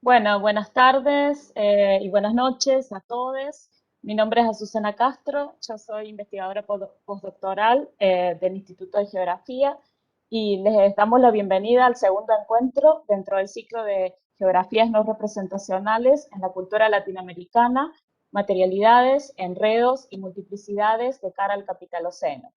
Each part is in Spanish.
Bueno, buenas tardes y buenas noches a todos. Mi nombre es Azucena Castro, yo soy investigadora postdoctoral del Instituto de Geografía y les damos la bienvenida al segundo encuentro dentro del ciclo de Geografías no representacionales en la cultura latinoamericana, materialidades, enredos y multiplicidades de cara al Capitaloceno,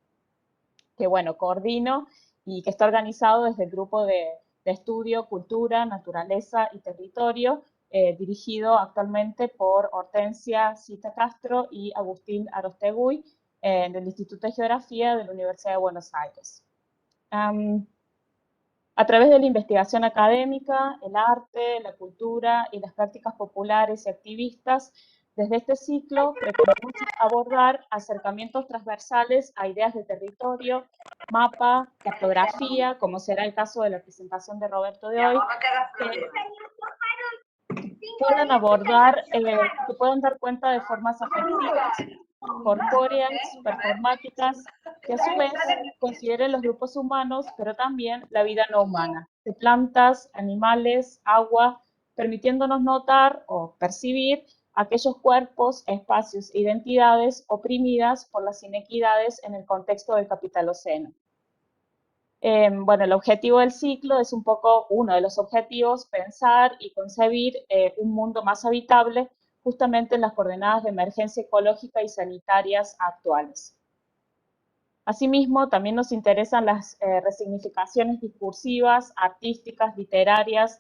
que bueno, coordino y que está organizado desde el grupo de estudio Cultura, Naturaleza y Territorio, dirigido actualmente por Hortensia Cita Castro y Agustín Arosteguy, del Instituto de Geografía de la Universidad de Buenos Aires. A través de la investigación académica, el arte, la cultura y las prácticas populares y activistas, desde este ciclo pretendemos abordar acercamientos transversales a ideas de territorio, mapa, cartografía, como será el caso de la presentación de Roberto de hoy, que puedan abordar, que puedan dar cuenta de formas afectivas, corpóreas, performáticas, que a su vez consideren los grupos humanos, pero también la vida no humana, de plantas, animales, agua, permitiéndonos notar o percibir aquellos cuerpos, espacios e identidades oprimidas por las inequidades en el contexto del Capitaloceno. Bueno, el objetivo del ciclo es un poco uno de los objetivos, pensar y concebir un mundo más habitable justamente en las coordenadas de emergencia ecológica y sanitarias actuales. Asimismo, también nos interesan las resignificaciones discursivas, artísticas, literarias,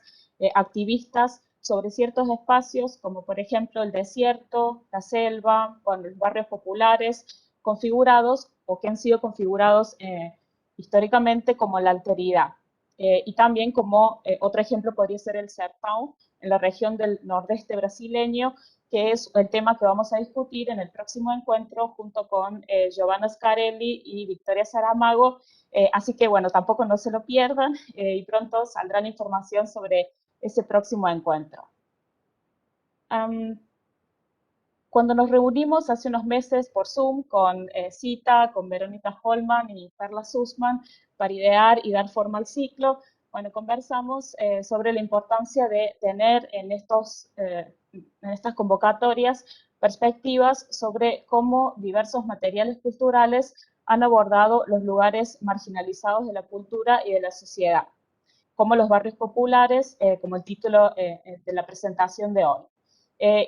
activistas sobre ciertos espacios, como por ejemplo el desierto, la selva, o los barrios populares, configurados o que han sido configurados históricamente como la alteridad. Y también como otro ejemplo podría ser el sertão, en la región del nordeste brasileño, que es el tema que vamos a discutir en el próximo encuentro junto con Giovanna Scarelli y Victoria Saramago. Así que bueno, tampoco no se lo pierdan y pronto saldrá información sobre ese próximo encuentro. Cuando nos reunimos hace unos meses por Zoom con Cita, con Verónica Holman y Perla Sussman para idear y dar forma al ciclo, bueno, conversamos sobre la importancia de tener en estas convocatorias perspectivas sobre cómo diversos materiales culturales han abordado los lugares marginalizados de la cultura y de la sociedad, como los barrios populares, como el título de la presentación de hoy.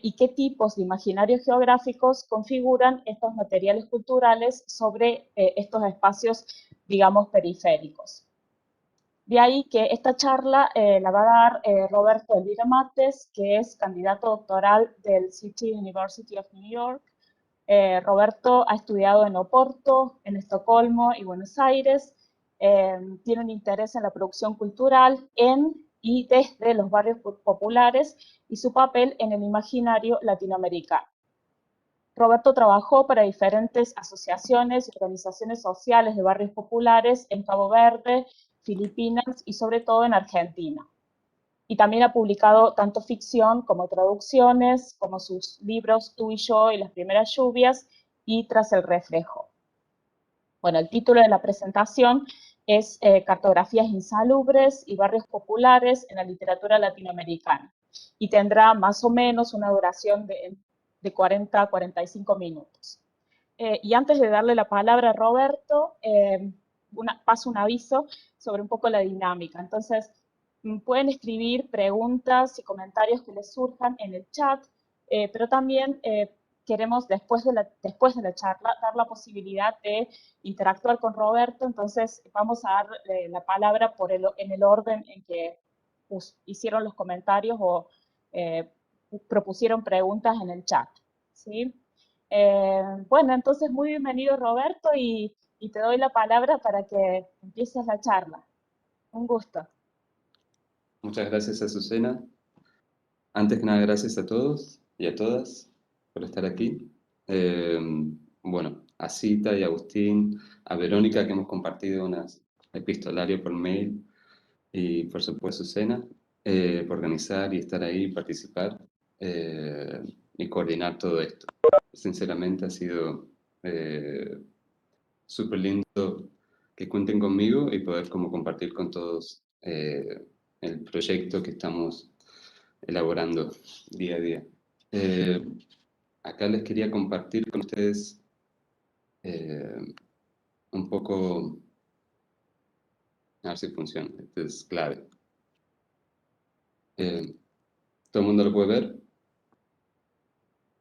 Y qué tipos de imaginarios geográficos configuran estos materiales culturales sobre estos espacios, digamos, periféricos. De ahí que esta charla la va a dar Roberto Elvira Mates, que es candidato doctoral del City University of New York. Roberto ha estudiado en Oporto, en Estocolmo y Buenos Aires. Tiene un interés en la producción cultural en y desde los barrios populares y su papel en el imaginario latinoamericano. Roberto trabajó para diferentes asociaciones y organizaciones sociales de barrios populares en Cabo Verde, Filipinas y sobre todo en Argentina. Y también ha publicado tanto ficción como traducciones, como sus libros Tú y yo y las primeras lluvias y Tras el reflejo. Bueno, el título de la presentación es Cartografías insalubres y barrios populares en la literatura latinoamericana y tendrá más o menos una duración de 40 a 45 minutos. Y antes de darle la palabra a Roberto, paso un aviso sobre un poco la dinámica. Entonces, pueden escribir preguntas y comentarios que les surjan en el chat, pero también queremos después de la charla dar la posibilidad de interactuar con Roberto, entonces vamos a dar la palabra en el orden en que hicieron los comentarios o propusieron preguntas en el chat, ¿sí? Bueno, entonces muy bienvenido Roberto y te doy la palabra para que empieces la charla. Un gusto. Muchas gracias, Azucena. Antes que nada, gracias a todos y a todas por estar aquí. Bueno, a Cita y a Agustín, a Verónica, que hemos compartido unas epistolario por mail, y por supuesto, Azucena, por organizar y estar ahí, participar y coordinar todo esto. Sinceramente ha sido súper lindo que cuenten conmigo y poder como compartir con todos el proyecto que estamos elaborando día a día. Eh, Acá les quería compartir con ustedes eh, un poco, a ver si funciona, esto es clave. ¿Todo el mundo lo puede ver?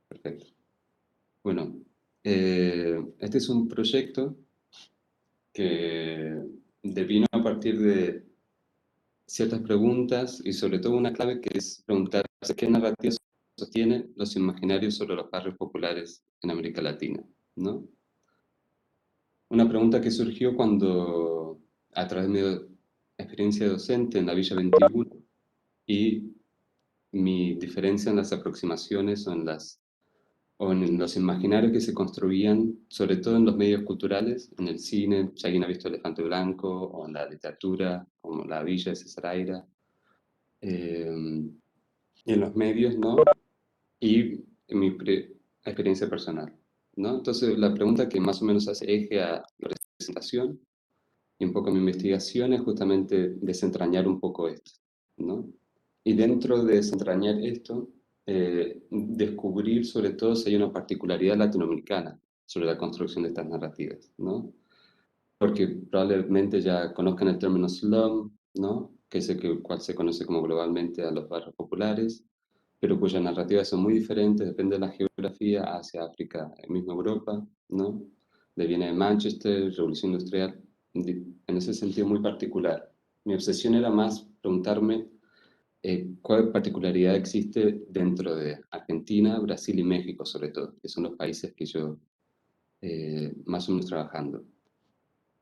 Perfecto. Bueno, este es un proyecto que devino a partir de ciertas preguntas y sobre todo una clave que es preguntarse qué narrativa sostiene los imaginarios sobre los barrios populares en América Latina, ¿no? Una pregunta que surgió cuando, a través de mi experiencia docente en la Villa 21 y mi diferencia en las aproximaciones o en los imaginarios que se construían, sobre todo en los medios culturales, en el cine, si alguien ha visto Elefante Blanco, o en la literatura, como La Villa de César Aira, y en los medios, ¿no? Y en mi experiencia personal, ¿no? Entonces, la pregunta que más o menos hace eje a la presentación y un poco mi investigación es justamente desentrañar un poco esto, ¿no? Y dentro de desentrañar esto, descubrir sobre todo si hay una particularidad latinoamericana sobre la construcción de estas narrativas, ¿no? Porque probablemente ya conozcan el término slum, ¿no? Que es el cual se conoce como globalmente a los barrios populares, pero cuyas narrativas son muy diferentes, depende de la geografía, hacia África, mismo Europa, ¿no? De viene de Manchester, Revolución Industrial, en ese sentido muy particular. Mi obsesión era más preguntarme cuál particularidad existe dentro de Argentina, Brasil y México, sobre todo, que son los países que yo más o menos trabajando.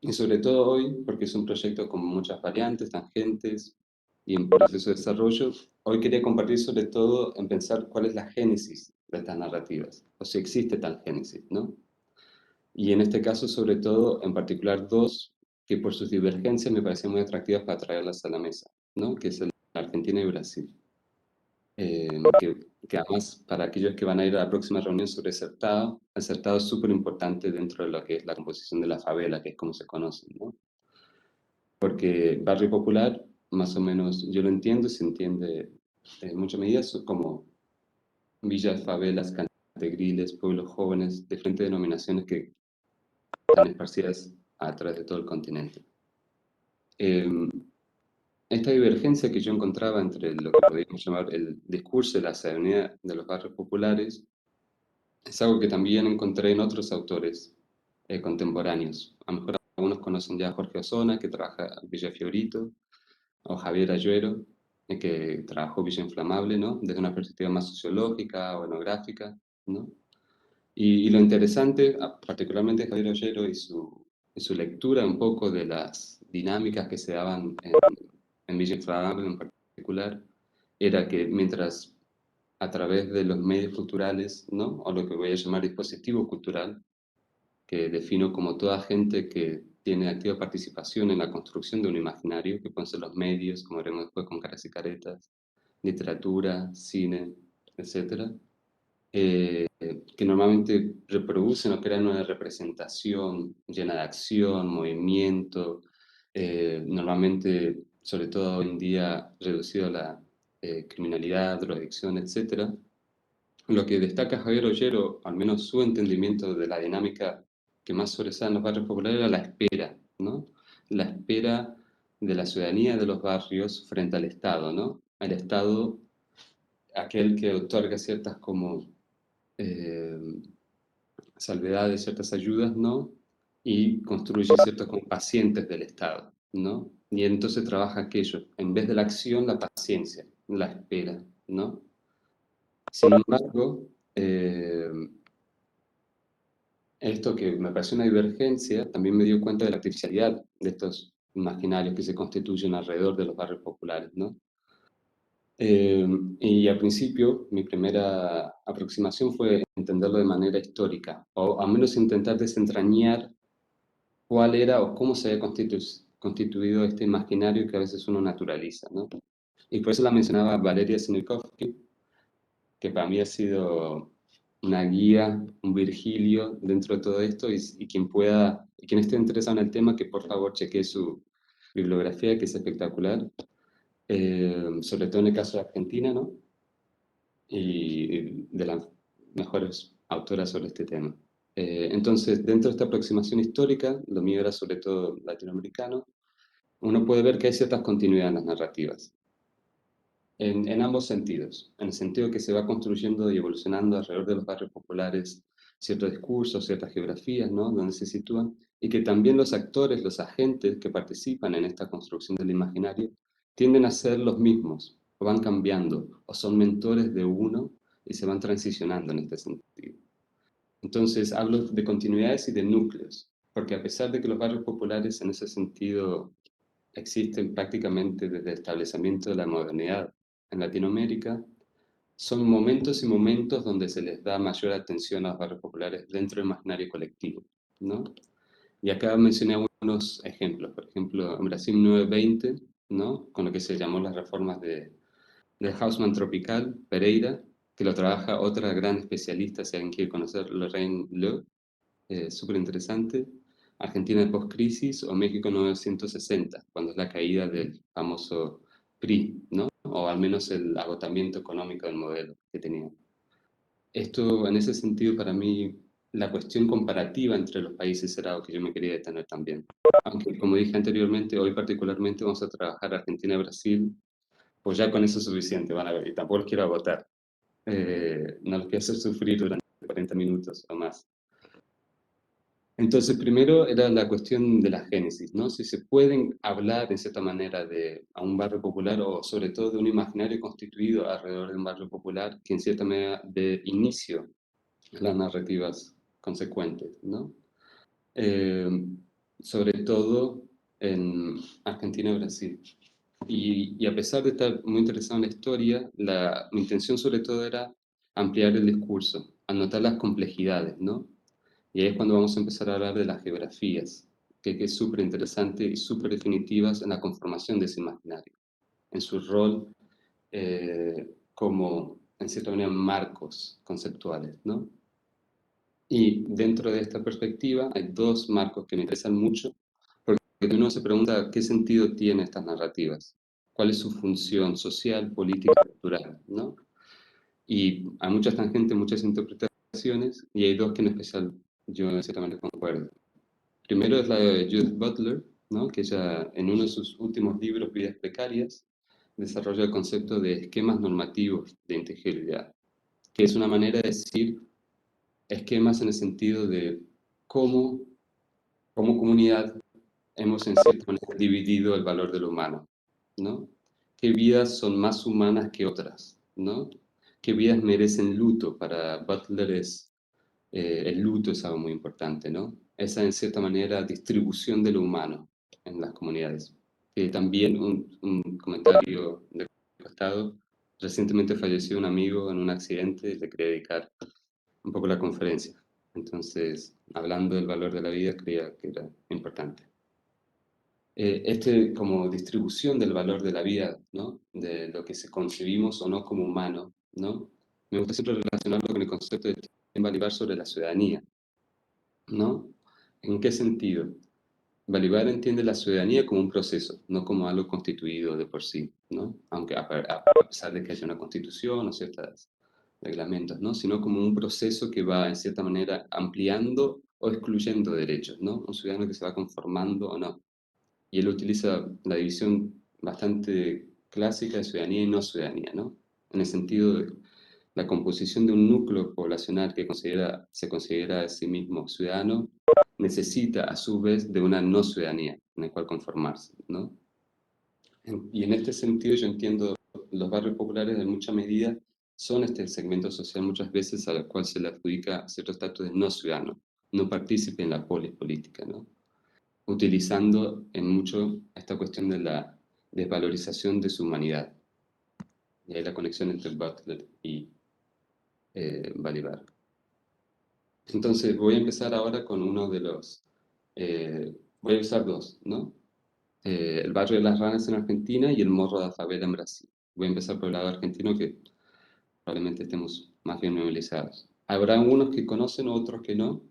Y sobre todo hoy, porque es un proyecto con muchas variantes, tangentes y en proceso de desarrollo, hoy quería compartir sobre todo en pensar cuál es la génesis de estas narrativas, o si existe tal génesis, ¿no? Y en este caso, sobre todo, en particular dos que por sus divergencias me parecían muy atractivas para traerlas a la mesa, ¿no? Que es Argentina y Brasil. Que además, para aquellos que van a ir a la próxima reunión sobre Certado, el Certado es súper importante dentro de lo que es la composición de la favela, que es como se conoce, ¿no? Porque barrio popular, más o menos, yo lo entiendo, se entiende en muchas medidas como villas, favelas, cantegriles, pueblos jóvenes, diferentes denominaciones que están esparcidas a través de todo el continente. Esta divergencia que yo encontraba entre lo que podríamos llamar el discurso de la ciudadanía de los barrios populares es algo que también encontré en otros autores contemporáneos. A lo mejor algunos conocen ya a Jorge Osona, que trabaja en Villa Fiorito, o Javier Ayuero, que trabajó Villa Inflamable, ¿no? Desde una perspectiva más sociológica o etnográfica, ¿no? Y lo interesante, particularmente Javier Ayuero y su lectura un poco de las dinámicas que se daban en Villa Inflamable en particular, era que mientras a través de los medios culturales, ¿no? O lo que voy a llamar dispositivo cultural, que defino como toda gente que tiene activa participación en la construcción de un imaginario, que pueden ser los medios, como veremos después con Caras y Caretas, literatura, cine, etcétera, que normalmente reproducen o crean una representación llena de acción, movimiento, normalmente, sobre todo hoy en día, reducido a la criminalidad, drogadicción, etcétera. Lo que destaca Javier Ollero, al menos su entendimiento de la dinámica que más sobresale en los barrios populares, era la espera, ¿no? La espera de la ciudadanía de los barrios frente al Estado, ¿no? El Estado, aquel que otorga ciertas como eh, salvedades, ciertas ayudas, ¿no? Y construye ciertos como pacientes del Estado, ¿no? Y entonces trabaja aquello, en vez de la acción, la paciencia, la espera, ¿no? Sin embargo, esto que me pareció una divergencia, también me dio cuenta de la artificialidad de estos imaginarios que se constituyen alrededor de los barrios populares, ¿no? Y al principio, mi primera aproximación fue entenderlo de manera histórica, o al menos intentar desentrañar cuál era o cómo se había constituido este imaginario que a veces uno naturaliza, ¿no? Y por eso la mencionaba Valeria Sinikovsky, que para mí ha sido una guía, un Virgilio dentro de todo esto, y quien pueda, y quien esté interesado en el tema, que por favor chequee su bibliografía, que es espectacular, sobre todo en el caso de Argentina, ¿no? y de las mejores autoras sobre este tema. Entonces, dentro de esta aproximación histórica, lo mío era sobre todo latinoamericano, uno puede ver que hay ciertas continuidades en las narrativas, en ambos sentidos, en el sentido que se va construyendo y evolucionando alrededor de los barrios populares ciertos discursos, ciertas geografías, ¿no? Donde se sitúan, y que también los actores, los agentes que participan en esta construcción del imaginario, tienden a ser los mismos, o van cambiando, o son mentores de uno y se van transicionando en este sentido. Entonces, hablo de continuidades y de núcleos, porque a pesar de que los barrios populares en ese sentido existen prácticamente desde el establecimiento de la modernidad en Latinoamérica, son momentos y momentos donde se les da mayor atención a los barrios populares dentro del imaginario colectivo, ¿no? Y acá mencioné algunos ejemplos, por ejemplo, en Brasil 920, ¿no? Con lo que se llamó las reformas de Haussmann Tropical, Pereira, que lo trabaja otra gran especialista, si alguien quiere conocer, Lorraine Le, súper interesante. Argentina post-crisis o México 960, cuando es la caída del famoso PRI, ¿no? O al menos el agotamiento económico del modelo que tenía. Esto, en ese sentido, para mí, la cuestión comparativa entre los países era algo que yo me quería detener también. Aunque, como dije anteriormente, hoy particularmente vamos a trabajar Argentina y Brasil, pues ya con eso es suficiente, van a ver, y tampoco los quiero agotar. No los quiero hacer sufrir durante 40 minutos o más. Entonces, primero era la cuestión de la génesis, ¿no? Si se pueden hablar, en cierta manera, de a un barrio popular o sobre todo de un imaginario constituido alrededor de un barrio popular que en cierta manera de inicio a las narrativas consecuentes, ¿no? Eh, sobre todo en Argentina y Brasil. Y a pesar de estar muy interesado en la historia, mi intención sobre todo era ampliar el discurso, anotar las complejidades, ¿no? Y ahí es cuando vamos a empezar a hablar de las geografías, que es súper interesante y súper definitivas en la conformación de ese imaginario, en su rol como, en cierta manera, marcos conceptuales, ¿no? Y dentro de esta perspectiva hay dos marcos que me interesan mucho, porque uno se pregunta qué sentido tienen estas narrativas, cuál es su función social, política, cultural, ¿no? Y hay muchas tangentes, muchas interpretaciones, y hay dos que en especial yo en cierta manera concuerdo. Primero es la de Judith Butler, ¿no? Que ella en uno de sus últimos libros, Vidas Precarias, desarrolla el concepto de esquemas normativos de integridad, que es una manera de decir esquemas en el sentido de cómo, como comunidad, hemos en cierta manera dividido el valor de lo humano, ¿no? ¿Qué vidas son más humanas que otras, ¿no? ¿Qué vidas merecen luto? Para Butler el luto es algo muy importante, ¿no? Esa, en cierta manera, distribución de lo humano en las comunidades. También un comentario de costado, recientemente falleció un amigo en un accidente y le quería dedicar un poco la conferencia. Entonces, hablando del valor de la vida, creía que era importante. Como distribución del valor de la vida, ¿no? De lo que se concebimos o no como humano, ¿no? Me gusta siempre relacionarlo con el concepto de Balibar sobre la ciudadanía, ¿no? ¿En qué sentido? Balibar entiende la ciudadanía como un proceso, no como algo constituido de por sí, ¿no? Aunque a pesar de que haya una constitución o ciertos reglamentos, ¿no? Sino como un proceso que va, en cierta manera, ampliando o excluyendo derechos, ¿no? Un ciudadano que se va conformando o no. Y él utiliza la división bastante clásica de ciudadanía y no ciudadanía, ¿no? En el sentido de la composición de un núcleo poblacional que se considera a sí mismo ciudadano, necesita a su vez de una no ciudadanía en la cual conformarse, ¿no? Y en este sentido yo entiendo los barrios populares en mucha medida son este segmento social muchas veces al cual se le adjudica cierto estatus de no ciudadano, no partícipe en la polis política, ¿no? Utilizando en mucho esta cuestión de la desvalorización de su humanidad. Y ahí la conexión entre Butler y Balibar. Entonces voy a empezar ahora con uno de los, voy a usar dos, ¿no? El barrio de las ranas en Argentina y el morro de favela en Brasil. Voy a empezar por el lado argentino que probablemente estemos más bien memorizados. Habrá unos que conocen, otros que no.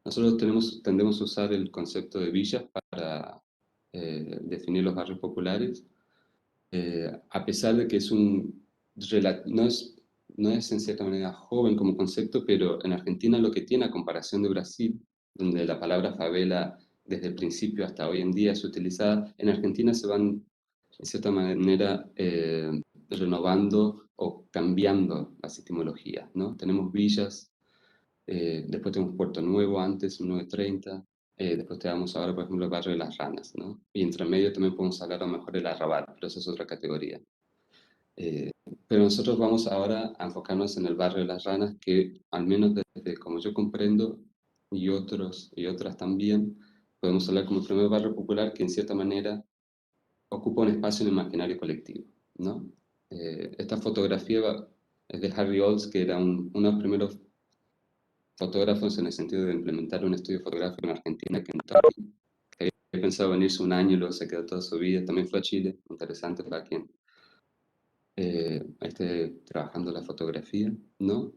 Nosotros tendemos a usar el concepto de villas para definir los barrios populares, a pesar de que no es no es en cierta manera joven como concepto, pero en Argentina lo que tiene a comparación de Brasil, donde la palabra favela desde el principio hasta hoy en día es utilizada, en Argentina se van, en cierta manera, renovando o cambiando las etimologías, ¿no? Tenemos villas, después tenemos Puerto Nuevo antes, 930, después tenemos ahora, por ejemplo, el barrio de Las Ranas, ¿no? Y entre medio también podemos hablar a lo mejor del Arrabal, pero eso es otra categoría. Eh, pero nosotros vamos ahora a enfocarnos en el barrio de Las Ranas, que al menos desde como yo comprendo, y otros y otras también, podemos hablar como el primer barrio popular que en cierta manera ocupa un espacio en el imaginario colectivo, ¿no? Esta fotografía es de Harry Olds, que era uno de los primeros fotógrafos en el sentido de implementar un estudio fotográfico en Argentina, Kentucky, que había pensado venirse un año y luego se quedó toda su vida. También fue a Chile, interesante para quien esté trabajando la fotografía, ¿no?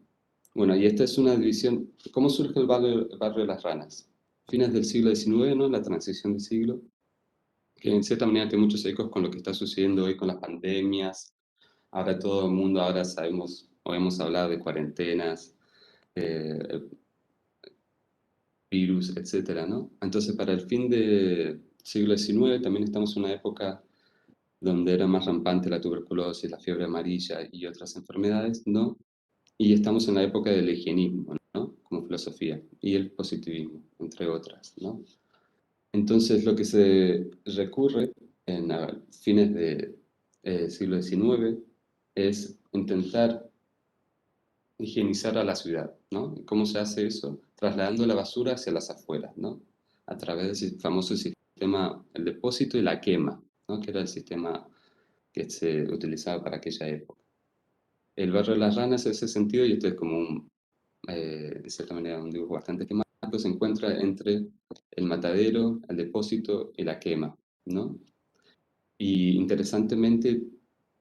Bueno, y esta es una división. ¿Cómo surge el barrio de Las Ranas? Fines del siglo XIX, ¿no? La transición de siglo, que en cierta manera tiene muchos ecos con lo que está sucediendo hoy con las pandemias. Ahora todo el mundo, ahora sabemos o hemos hablado de cuarentenas, eh, virus, etcétera, ¿no? Entonces, para el fin del siglo XIX también estamos en una época donde era más rampante la tuberculosis, la fiebre amarilla y otras enfermedades, ¿no? Y estamos en la época del higienismo, ¿no? Como filosofía, y el positivismo, entre otras, ¿no? Entonces, lo que se recurre en fines del siglo XIX es intentar higienizar a la ciudad, ¿no? ¿Y cómo se hace eso? Trasladando la basura hacia las afueras, ¿no? A través del famoso sistema, el depósito y la quema, ¿no? Que era el sistema que se utilizaba para aquella época. El barrio de las Ranas, en ese sentido, y esto es como de cierta manera, un dibujo bastante esquemático, se encuentra entre el matadero, el depósito y la quema, ¿no? Y interesantemente,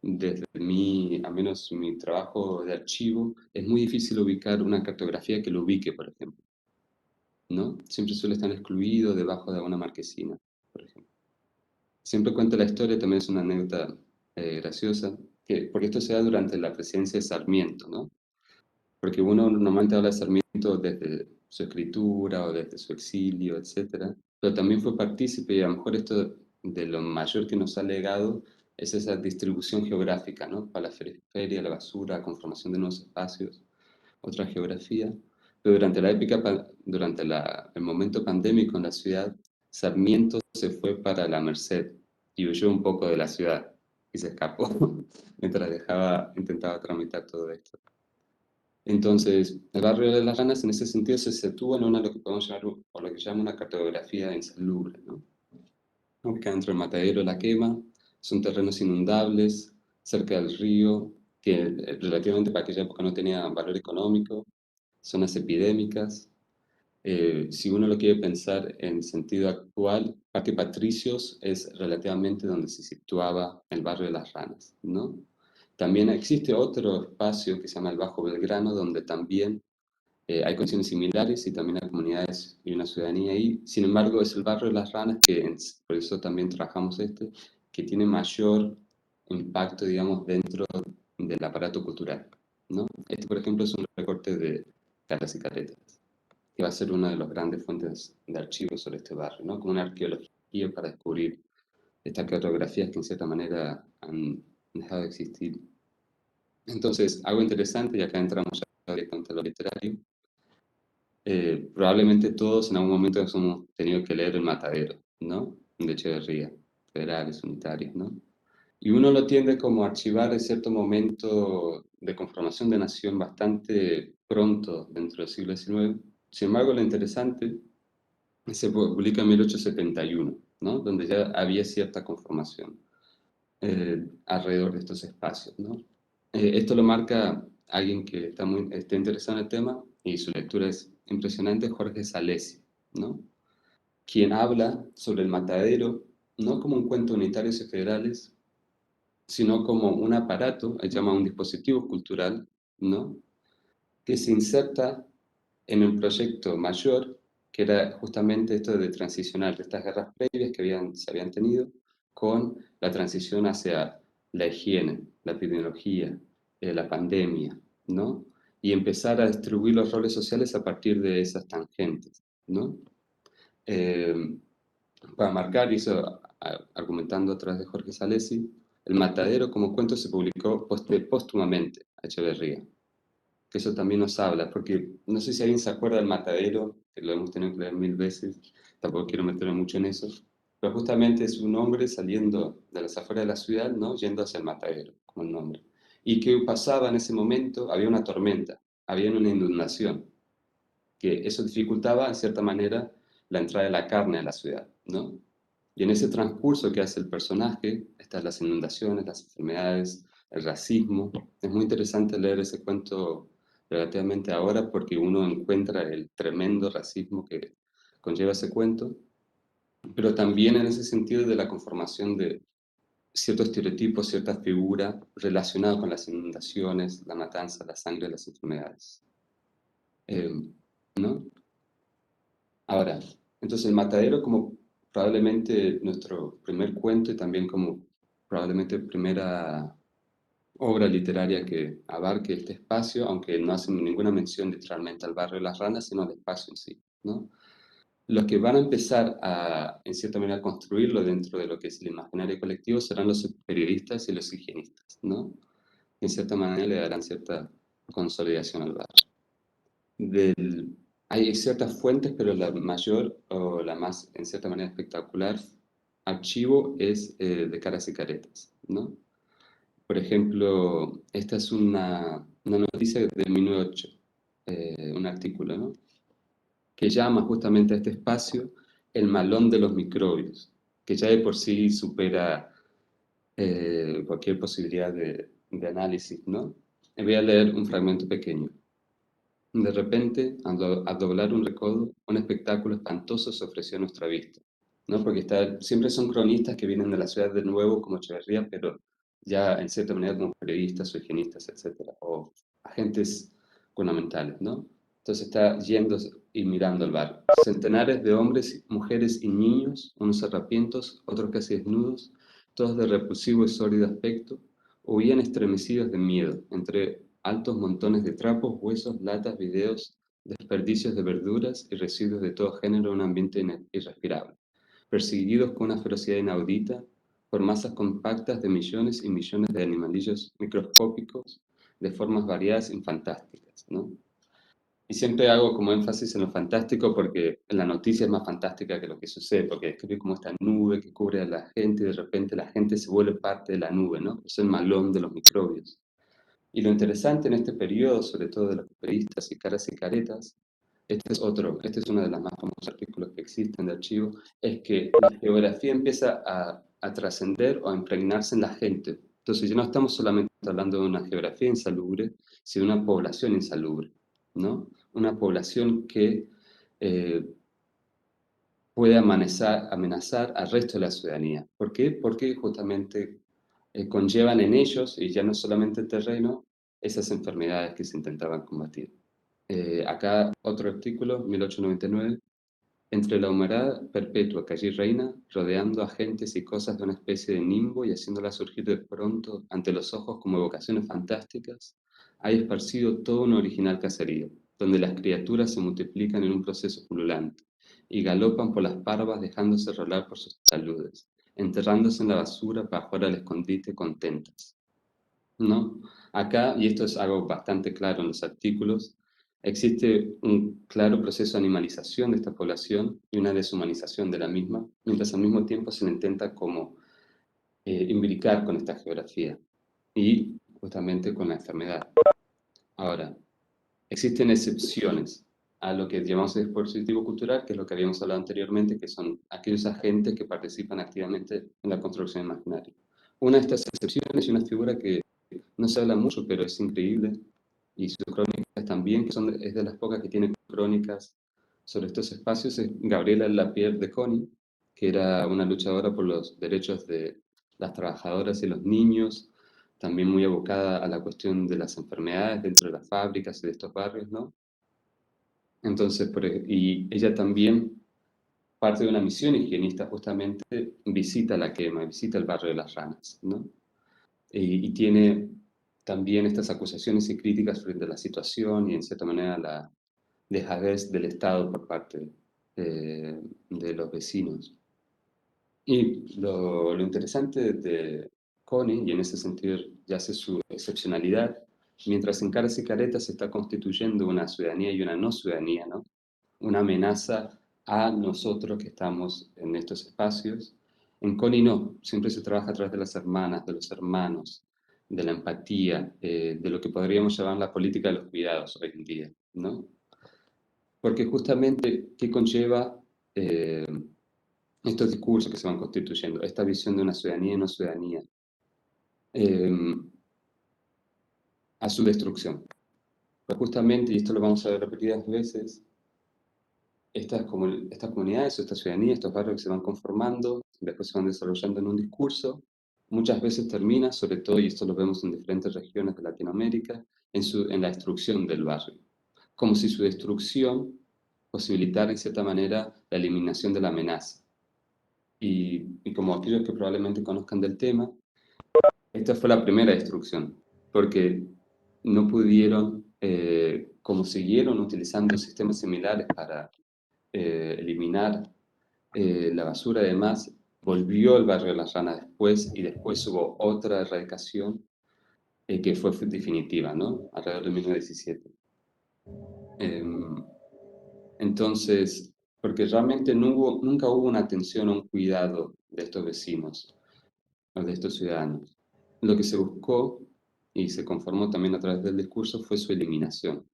desde mi, al menos mi trabajo de archivo, es muy difícil ubicar una cartografía que lo ubique, por ejemplo, ¿no? Siempre suele estar excluido debajo de una marquesina, por ejemplo. Siempre cuento la historia, también es una anécdota graciosa, porque esto se da durante la presidencia de Sarmiento, ¿no? Porque uno normalmente habla de Sarmiento desde su escritura o desde su exilio, etcétera, pero también fue partícipe y a lo mejor esto de lo mayor que nos ha legado es esa distribución geográfica, ¿no? Para la periferia, la basura, conformación de nuevos espacios, otra geografía. Pero durante la época, durante el momento pandémico en la ciudad, Sarmiento se fue para la Merced y huyó un poco de la ciudad y se escapó mientras intentaba tramitar todo esto. Entonces, el barrio de Las Ranas en ese sentido se sitúa en una lo que podemos llamar, o lo que llama una cartografía insalubre, ¿no? Ubicada entre el matadero y la quema, son terrenos inundables, cerca del río, que relativamente para aquella época no tenía valor económico, zonas epidémicas. Si uno lo quiere pensar en sentido actual, Parque Patricios es relativamente donde se situaba el barrio de Las Ranas, ¿no? También existe otro espacio que se llama el Bajo Belgrano, donde también hay condiciones similares y también hay comunidades y una ciudadanía ahí. Sin embargo, es el barrio de Las Ranas, por eso también trabajamos que tiene mayor impacto, digamos, dentro del aparato cultural, ¿no? Este, por ejemplo, es un recorte de Caras y Caretas, que va a ser una de las grandes fuentes de archivos sobre este barrio, ¿no? Como una arqueología para descubrir estas cartografías que en cierta manera han dejado de existir. Entonces, algo interesante, y acá entramos ya directamente a lo literario, probablemente todos en algún momento hemos tenido que leer El Matadero, ¿no? De Echeverría, federales, unitarios, ¿no? Y uno lo tiende como a archivar en cierto momento de conformación de nación bastante pronto dentro del siglo XIX. Sin embargo, lo interesante se publica en 1871, ¿no? Donde ya había cierta conformación alrededor de estos espacios, ¿no? Esto lo marca alguien que está interesado en el tema y su lectura es impresionante, Jorge Salesi, ¿no? Quien habla sobre el matadero no como un cuento unitarios y federales, sino como un aparato, él llama un dispositivo cultural, ¿no? Que se inserta en un proyecto mayor, que era justamente esto de transicionar de estas guerras previas que se habían tenido con la transición hacia la higiene, la epidemiología, la pandemia, ¿no? Y empezar a distribuir los roles sociales a partir de esas tangentes, ¿no? Eh, para marcar, y eso argumentando a través de Jorge Salesi, El Matadero como cuento se publicó póstumamente a Echeverría, que eso también nos habla, porque no sé si alguien se acuerda del Matadero, que lo hemos tenido que leer 1000 veces, tampoco quiero meterme mucho en eso, pero justamente es un hombre saliendo de las afueras de la ciudad, ¿no? Yendo hacia el Matadero, como el nombre. ¿Y qué pasaba en ese momento? Había una tormenta, había una inundación, que eso dificultaba, en cierta manera, la entrada de la carne a la ciudad, ¿no? Y en ese transcurso que hace el personaje, están las inundaciones, las enfermedades, el racismo. Es muy interesante leer ese cuento relativamente ahora porque uno encuentra el tremendo racismo que conlleva ese cuento, pero también en ese sentido de la conformación de ciertos estereotipos, cierta figura relacionada con las inundaciones, la matanza, la sangre, las enfermedades. ¿No? Ahora, entonces el matadero como probablemente nuestro primer cuento y también como probablemente primera obra literaria que abarque este espacio, aunque no hace ninguna mención literalmente al barrio de las ranas, sino al espacio en sí, ¿no? Los que van a empezar a, en cierta manera, construirlo dentro de lo que es el imaginario colectivo serán los periodistas y los higienistas, ¿no? En cierta manera le darán cierta consolidación al barrio. Hay ciertas fuentes, pero la mayor o la más, en cierta manera, espectacular archivo es de Caras y Caretas, ¿no? Por ejemplo, esta es una noticia de 1908, un artículo, ¿no? Que llama justamente a este espacio el malón de los microbios, que ya de por sí supera cualquier posibilidad de análisis, ¿no? Voy a leer un fragmento pequeño. De repente, al doblar un recodo, un espectáculo espantoso se ofreció a nuestra vista, ¿no? Porque siempre son cronistas que vienen de la ciudad de nuevo como Echeverría, pero ya en cierta manera como periodistas o higienistas, etcétera, o agentes gubernamentales, ¿no? Entonces está yendo y mirando al bar. Centenares de hombres, mujeres y niños, unos harapientos, otros casi desnudos, todos de repulsivo y sórdido aspecto, huían estremecidos de miedo, entre altos montones de trapos, huesos, latas, videos, desperdicios de verduras y residuos de todo género en un ambiente irrespirable, perseguidos con una ferocidad inaudita por masas compactas de millones y millones de animalillos microscópicos de formas variadas y fantásticas, ¿no? Y siempre hago como énfasis en lo fantástico porque la noticia es más fantástica que lo que sucede, porque describe como esta nube que cubre a la gente y de repente la gente se vuelve parte de la nube, ¿no? Es el malón de los microbios. Y lo interesante en este periodo, sobre todo de los periodistas y caras y caretas, este es uno de los más famosos artículos que existen de archivo, es que la geografía empieza a trascender o a impregnarse en la gente. Entonces ya no estamos solamente hablando de una geografía insalubre, sino de una población insalubre, ¿no? Una población que eh, puede amenazar al resto de la ciudadanía. ¿Por qué? Porque justamente conllevan en ellos, y ya no solamente el terreno, esas enfermedades que se intentaban combatir. Acá otro artículo, 1899, entre la humedad perpetua que allí reina, rodeando a gentes y cosas de una especie de nimbo y haciéndolas surgir de pronto ante los ojos como evocaciones fantásticas, hay esparcido todo un original caserío, donde las criaturas se multiplican en un proceso pululante y galopan por las parvas dejándose rolar por sus taludes, enterrándose en la basura para jugar al escondite contentas. ¿No? Acá, y esto es algo bastante claro en los artículos, existe un claro proceso de animalización de esta población y una deshumanización de la misma, mientras al mismo tiempo se le intenta como imbricar con esta geografía y justamente con la enfermedad. Ahora, existen excepciones a lo que llamamos el dispositivo cultural, que es lo que habíamos hablado anteriormente, que son aquellos agentes que participan activamente en la construcción imaginaria. Una de estas excepciones y una figura que no se habla mucho, pero es increíble, y sus crónicas también, que es de las pocas que tiene crónicas sobre estos espacios, es Gabriela Lapierre de Coni, que era una luchadora por los derechos de las trabajadoras y los niños, también muy abocada a la cuestión de las enfermedades dentro de las fábricas y de estos barrios, ¿no? Entonces, y ella también, parte de una misión higienista, justamente visita la quema, visita el barrio de las ranas, ¿no? Y tiene también estas acusaciones y críticas frente a la situación y en cierta manera la dejadez del Estado por parte de los vecinos. Y lo interesante de Connie, y en ese sentido ya hace su excepcionalidad, mientras en Caras y Caretas se está constituyendo una ciudadanía y una no ciudadanía, ¿no? Una amenaza a nosotros que estamos en estos espacios. En Connie no, siempre se trabaja a través de las hermanas, de los hermanos, de la empatía, de lo que podríamos llamar la política de los cuidados hoy en día, ¿no? Porque justamente, ¿qué conlleva estos discursos que se van constituyendo, esta visión de una ciudadanía y no ciudadanía, eh, a su destrucción? Pues justamente, y esto lo vamos a ver repetidas veces, estas comunidades, esta ciudadanía, estos barrios que se van conformando, después se van desarrollando en un discurso, muchas veces termina, sobre todo, y esto lo vemos en diferentes regiones de Latinoamérica, en la destrucción del barrio, como si su destrucción posibilitara en cierta manera la eliminación de la amenaza. Y como aquellos que probablemente conozcan del tema, esta fue la primera destrucción, porque no pudieron, como siguieron utilizando sistemas similares para eliminar la basura, además, volvió el barrio de las ranas después y después hubo otra erradicación que fue definitiva, ¿no? Alrededor de 1917. Entonces, porque realmente nunca hubo una atención o un cuidado de estos vecinos o de estos ciudadanos. Lo que se buscó y se conformó también a través del discurso fue su eliminación.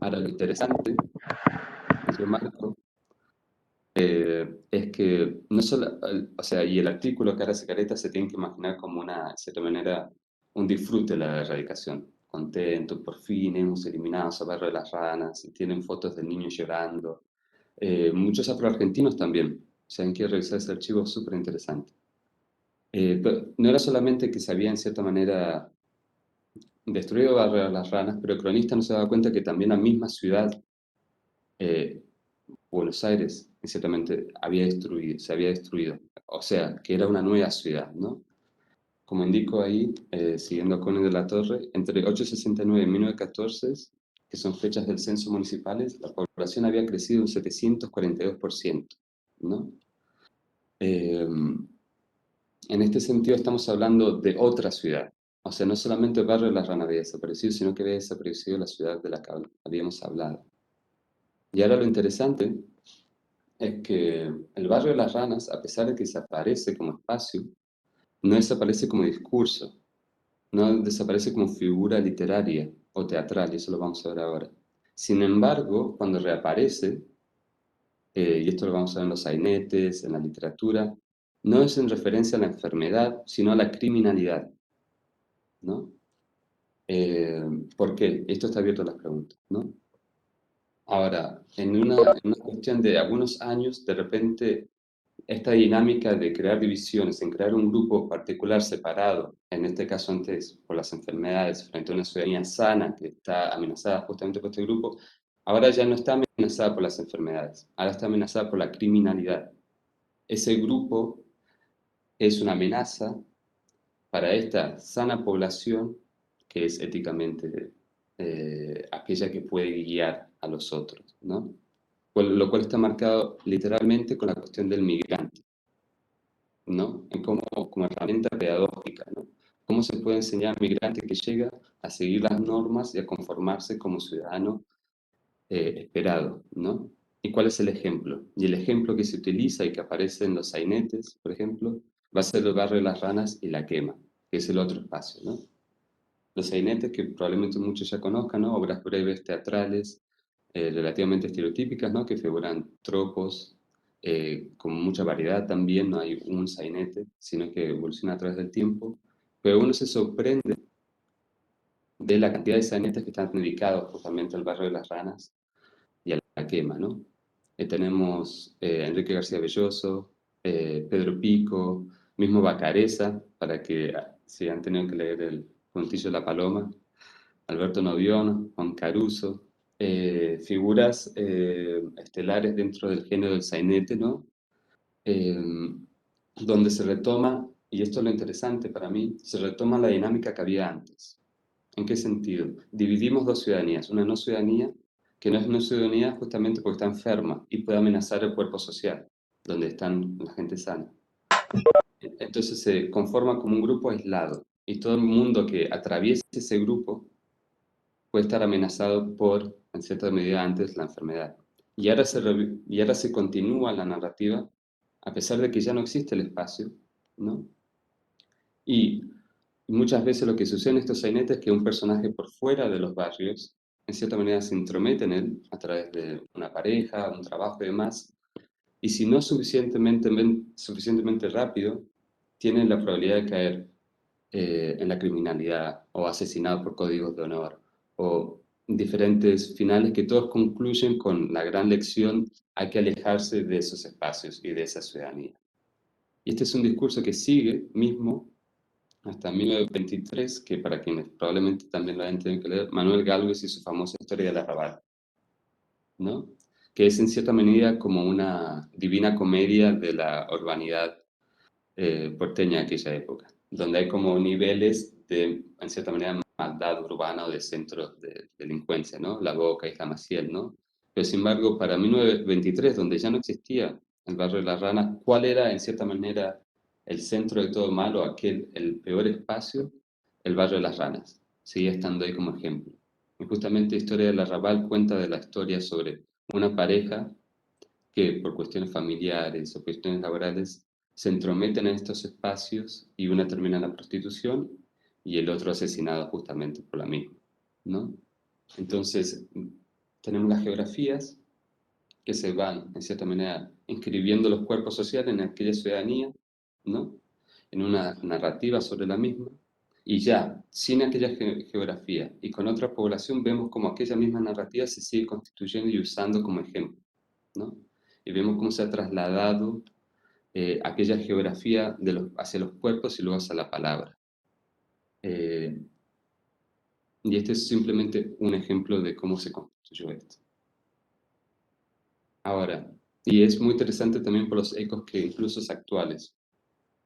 Ahora, lo interesante, yo marco, es que no solo, o sea, y el artículo Caras y Caretas se tiene que imaginar como una, de cierta manera, un disfrute de la erradicación. Contentos, por fin hemos eliminado a Barrio de las Ranas, y tienen fotos de niños llorando. Muchos afroargentinos también. Si alguien quiere revisar ese archivo, es súper interesante. Pero no era solamente que se había en cierta manera destruido Barrio de las Ranas, pero el cronista no se daba cuenta que también la misma ciudad, eh, Buenos Aires, ciertamente se había destruido. O sea, que era una nueva ciudad, ¿no? Como indico ahí, siguiendo a Connie de la Torre, entre 869 y 1914, que son fechas del censo municipales, la población había crecido un 742%, ¿no? Eh, En este sentido estamos hablando de otra ciudad. O sea, no solamente el barrio de las Ranas había desaparecido, sino que había desaparecido la ciudad de la que habíamos hablado. Y ahora lo interesante es que el barrio de las Ranas, a pesar de que desaparece como espacio, no desaparece como discurso, no desaparece como figura literaria o teatral, y eso lo vamos a ver ahora. Sin embargo, cuando reaparece, y esto lo vamos a ver en los sainetes, en la literatura, no es en referencia a la enfermedad, sino a la criminalidad, ¿no? Eh, ¿Por qué? Esto está abierto a las preguntas, ¿no? Ahora, en una cuestión de algunos años, de repente, esta dinámica de crear divisiones, en crear un grupo particular separado, en este caso antes por las enfermedades, frente a una ciudadanía sana que está amenazada justamente por este grupo, ahora ya no está amenazada por las enfermedades, ahora está amenazada por la criminalidad. Ese grupo es una amenaza para esta sana población que es éticamente aquella que puede guiar a los otros, ¿no? Lo cual está marcado literalmente con la cuestión del migrante, ¿no? Como herramienta pedagógica, ¿no? ¿Cómo se puede enseñar al migrante que llega a seguir las normas y a conformarse como ciudadano esperado, ¿no? ¿Y cuál es el ejemplo? Y el ejemplo que se utiliza y que aparece en los sainetes, por ejemplo, va a ser el barrio de las Ranas y la Quema, que es el otro espacio, ¿no? Los sainetes, que probablemente muchos ya conozcan, ¿no? Obras breves teatrales relativamente estereotípicas, ¿no? Que figuran tropos con mucha variedad también, no hay un sainete, sino que evoluciona a través del tiempo, pero uno se sorprende de la cantidad de sainetes que están dedicados justamente al barrio de las Ranas y a la Quema, ¿no? Tenemos Enrique García Belloso, Pedro Pico, mismo Bacareza, para que si han tenido que leer el Puntillo de la Paloma, Alberto Novión, Juan Caruso, figuras estelares dentro del género del sainete, ¿no? Eh, donde se retoma, y esto es lo interesante para mí, se retoma la dinámica que había antes. ¿En qué sentido? Dividimos dos ciudadanías. Una no ciudadanía, que no es no ciudadanía justamente porque está enferma y puede amenazar el cuerpo social, donde están la gente sana. Entonces se conforma como un grupo aislado y todo el mundo que atraviese ese grupo puede estar amenazado por, en cierta medida, antes la enfermedad. Y ahora se continúa la narrativa, a pesar de que ya no existe el espacio, ¿no? Y muchas veces lo que sucede en estos sainetes es que un personaje por fuera de los barrios, en cierta manera, se entromete en él a través de una pareja, un trabajo y demás, y si no suficientemente rápido, tiene la probabilidad de caer en la criminalidad o asesinado por códigos de honor o diferentes finales que todos concluyen con la gran lección: hay que alejarse de esos espacios y de esa ciudadanía. Y este es un discurso que sigue mismo hasta 1923, que para quienes probablemente también lo hayan tenido que leer, Manuel Gálvez y su famosa Historia del Arrabal, ¿no? Que es en cierta medida como una divina comedia de la urbanidad porteña de aquella época, donde hay como niveles de, en cierta manera, maldad urbana o de centros de delincuencia, ¿no? La Boca y Jamaciel, ¿no? Pero sin embargo, para 1923, donde ya no existía el barrio de las Ranas, ¿cuál era, en cierta manera, el centro de todo mal o aquel, el peor espacio? El barrio de las Ranas. Sigue estando ahí como ejemplo. Y justamente Historia del Arrabal cuenta de la historia sobre una pareja que por cuestiones familiares o cuestiones laborales se entrometen en estos espacios y una termina en la prostitución y el otro asesinado justamente por la misma, ¿no? Entonces, tenemos las geografías que se van, en cierta manera, inscribiendo los cuerpos sociales en aquella ciudadanía, ¿no? En una narrativa sobre la misma, y ya, sin aquella geografía y con otra población, vemos como aquella misma narrativa se sigue constituyendo y usando como ejemplo, ¿no? Y vemos cómo se ha trasladado aquella geografía hacia los cuerpos y luego hacia la palabra. Eh, y este es simplemente un ejemplo de cómo se constituyó esto. Ahora, y es muy interesante también por los ecos que incluso es actuales.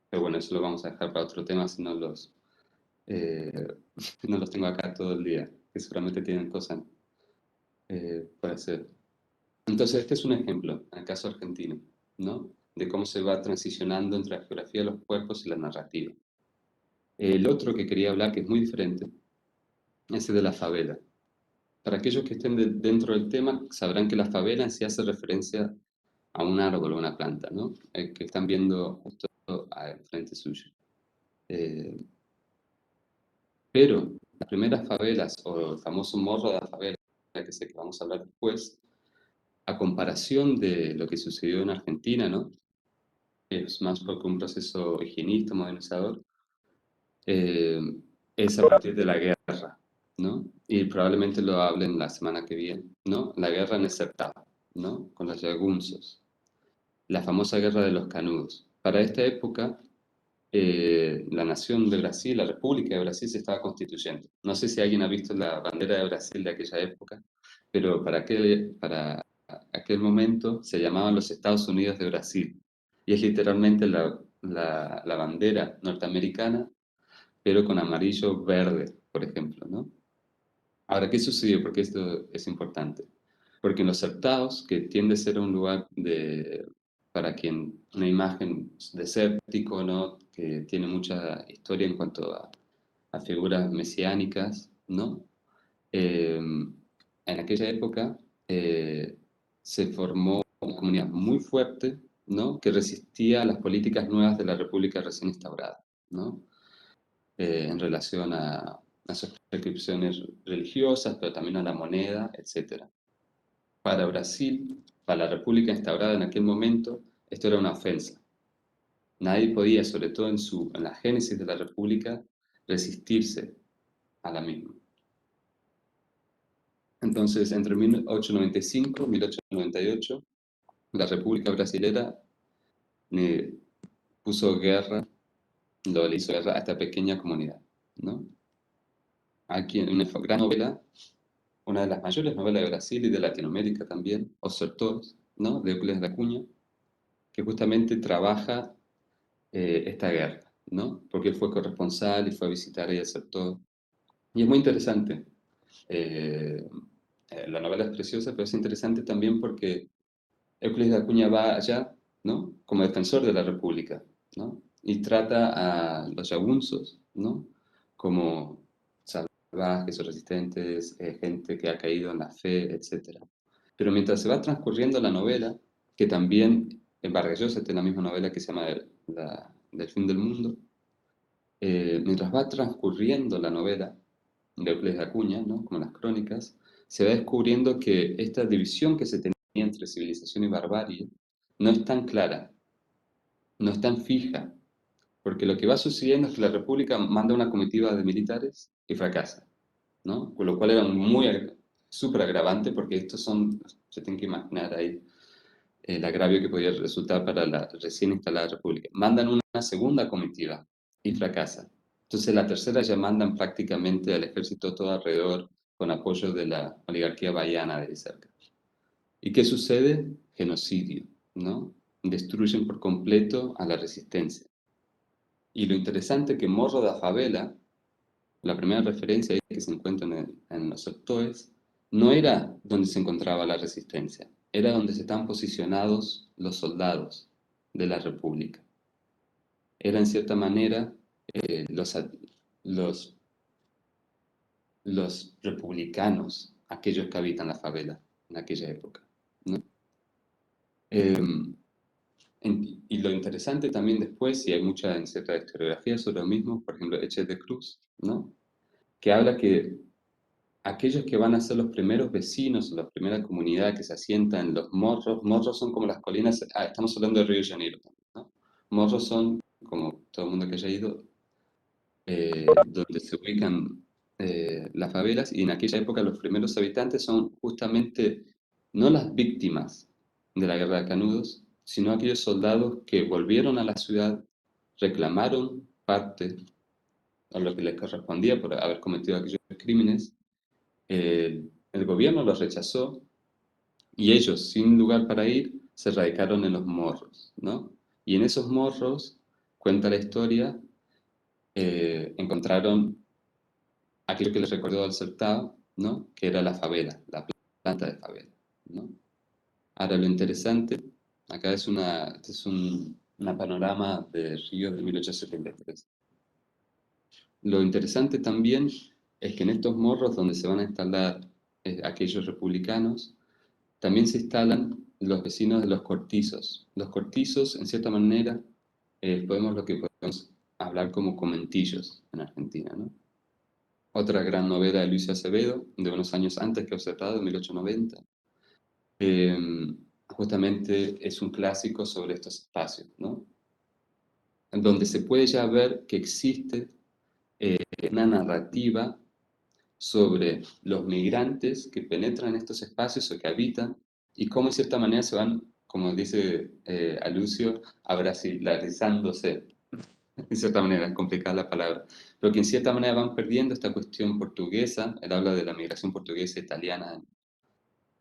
Pero bueno, eso lo vamos a dejar para otro tema, si no eh, no los tengo acá todo el día, que seguramente tienen cosas para hacer. Entonces, este es un ejemplo, en el caso argentino, ¿no? De cómo se va transicionando entre la geografía de los cuerpos y la narrativa. El otro que quería hablar, que es muy diferente, es el de la favela. Para aquellos que estén dentro del tema, sabrán que la favela en sí hace referencia a un árbol o una planta, ¿no? El que están viendo justo al frente suyo. Eh, pero las primeras favelas, o el famoso morro de la favela, que sé que vamos a hablar después, a comparación de lo que sucedió en Argentina, ¿no? Es más porque un proceso higienista, modernizador, eh, es a partir de la guerra, ¿no? Y probablemente lo hablen la semana que viene, ¿no? La guerra en el Certado, ¿no? Con los jagunzos, la famosa guerra de los canudos. Para esta época, la nación de Brasil, la República de Brasil, se estaba constituyendo. No sé si alguien ha visto la bandera de Brasil de aquella época, pero para aquel momento se llamaban los Estados Unidos de Brasil. Y es literalmente la bandera norteamericana, pero con amarillo verde, por ejemplo, ¿no? Ahora, ¿qué sucedió? Porque esto es importante. Porque en los Certados, que tiende a ser un lugar para quien, una imagen desértico, ¿no? Que tiene mucha historia en cuanto a figuras mesiánicas, ¿no? En aquella época se formó una comunidad muy fuerte, ¿no? Que resistía a las políticas nuevas de la República recién instaurada, ¿no? En relación a sus prescripciones religiosas, pero también a la moneda, etcétera. Para Brasil, para la República instaurada en aquel momento, esto era una ofensa. Nadie podía, sobre todo en la génesis de la República, resistirse a la misma. Entonces, entre 1895 y 1898, la República Brasilera puso guerra, le hizo guerra a esta pequeña comunidad, ¿no? Aquí en una gran novela, una de las mayores novelas de Brasil y de Latinoamérica también, Os Sertões, ¿no? De Euclides da Cunha, que justamente trabaja esta guerra, ¿no? Porque él fue corresponsal y fue a visitar y hacer todo. Y es muy interesante. Eh, la novela es preciosa, pero es interesante también porque Euclides de Acuña va allá, ¿no? Como defensor de la República, ¿no? Y trata a los yagunzos, ¿no? Como salvajes o resistentes, gente que ha caído en la fe, etc. Pero mientras se va transcurriendo la novela, que también en Vargas Llosa tiene la misma novela que se llama Del fin del mundo, mientras va transcurriendo la novela de Euclides de Acuña, ¿no? Como las crónicas, se va descubriendo que esta división que se tenía entre civilización y barbarie no es tan clara, no es tan fija, porque lo que va sucediendo es que la República manda una comitiva de militares y fracasa, ¿no? Con lo cual era súper agravante, porque estos son, se tienen que imaginar ahí el agravio que podía resultar para la recién instalada república. Mandan una segunda comitiva y fracasa. Entonces la tercera ya mandan prácticamente al ejército todo alrededor con apoyo de la oligarquía bahiana de cerca. ¿Y qué sucede? Genocidio, ¿no? Destruyen por completo a la resistencia. Y lo interesante es que Morro da Favela, la primera referencia ahí que se encuentra en los sectores, no era donde se encontraba la resistencia, era donde se están posicionados los soldados de la República. Era en cierta manera los, los republicanos, aquellos que habitan la favela en aquella época, ¿no? Y lo interesante también después, y hay mucha en cierta historiografía sobre lo mismo, por ejemplo, Eche de Cruz, ¿no? Que habla que aquellos que van a ser los primeros vecinos o la primera comunidad que se asienta en los morros, morros son como las colinas, estamos hablando de Río de Janeiro, ¿no? Morros son, como todo el mundo que haya ido, donde se ubican las favelas, y en aquella época los primeros habitantes son justamente no las víctimas de la guerra de Canudos, sino aquellos soldados que volvieron a la ciudad, reclamaron parte a lo que les correspondía por haber cometido aquellos crímenes. El gobierno los rechazó y ellos, sin lugar para ir, se radicaron en los morros, ¿no? Y en esos morros, cuenta la historia, encontraron aquello que les recordó al Certado, ¿no? Que era la favela, la planta de favela, ¿no? Ahora, lo interesante, acá este es una panorama de Río de 1873. Lo interesante también es que en estos morros donde se van a instalar aquellos republicanos, también se instalan los vecinos de los cortizos. Los cortizos, en cierta manera, lo que podemos hablar como comentillos en Argentina, ¿no? Otra gran novela de Luis Acevedo, de unos años antes que Observado, en 1890, eh, justamente es un clásico sobre estos espacios, ¿no? En donde se puede ya ver que existe una narrativa sobre los migrantes que penetran estos espacios o que habitan y cómo en cierta manera se van, como dice Alucio, abrasilarizándose. En cierta manera, es complicada la palabra, pero que en cierta manera van perdiendo esta cuestión portuguesa. Él habla de la migración portuguesa e italiana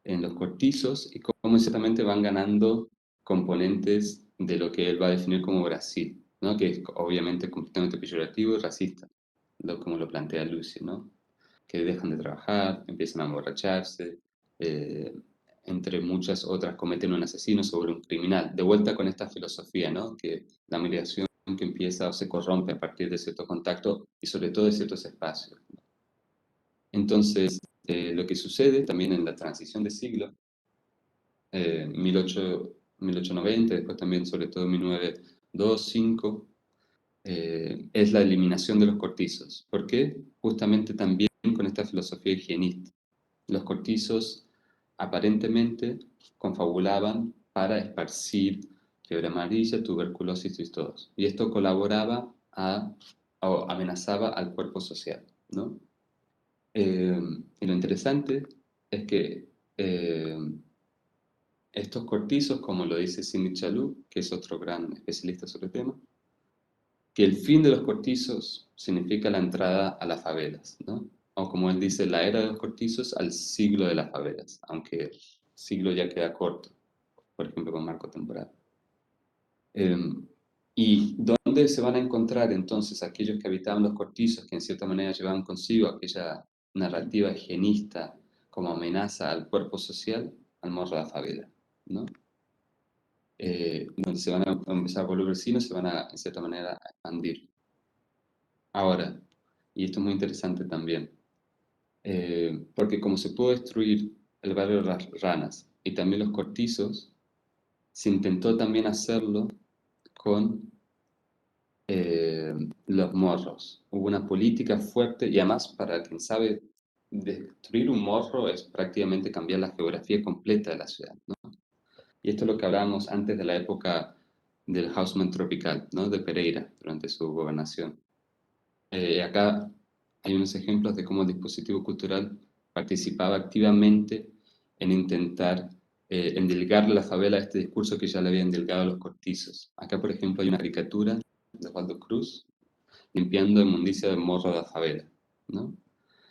en los cortizos y cómo ciertamente van ganando componentes de lo que él va a definir como Brasil, ¿no? Que es obviamente completamente peyorativo y racista, como lo plantea Lucio, ¿no? Que dejan de trabajar, empiezan a emborracharse, eh, entre muchas otras cometen un asesino sobre un criminal. De vuelta con esta filosofía, ¿no? Que la migración que empieza o se corrompe a partir de cierto contacto y sobre todo de ciertos espacios. Entonces, lo que sucede también en la transición de siglo, 1890, después también sobre todo 1902-5, es la eliminación de los cortizos. ¿Por qué? Justamente también con esta filosofía higienista. Los cortizos aparentemente confabulaban para esparcir fiebre amarilla, tuberculosis y todo. Y esto colaboraba o amenazaba al cuerpo social, ¿no? Y lo interesante es que estos cortizos, como lo dice Sidney Chalou, que es otro gran especialista sobre el tema, que el fin de los cortizos significa la entrada a las favelas, ¿no? O como él dice, la era de los cortizos al siglo de las favelas, aunque el siglo ya queda corto, por ejemplo, con marco temporal. ¿Y dónde ¿Dónde se van a encontrar entonces aquellos que habitaban los cortizos, que en cierta manera llevaban consigo aquella narrativa higienista como amenaza al cuerpo social? Al morro de la favela, ¿no? Donde se van a empezar a volver vecinos, se van a, en cierta manera, a expandir. Ahora, y esto es muy interesante también, porque como se pudo destruir el barrio de las ranas y también los cortizos, se intentó también hacerlo con los morros. Hubo una política fuerte y además, para quien sabe, destruir un morro es prácticamente cambiar la geografía completa de la ciudad, ¿no? Y esto es lo que hablábamos antes de la época del Haussmann tropical, ¿no? De Pereira, durante su gobernación. Acá hay unos ejemplos de cómo el dispositivo cultural participaba activamente en intentar endilgarle la favela a este discurso que ya le había endilgado a los cortizos. Acá, por ejemplo, hay una caricatura de Osvaldo Cruz limpiando inmundicia del morro de la favela, ¿no?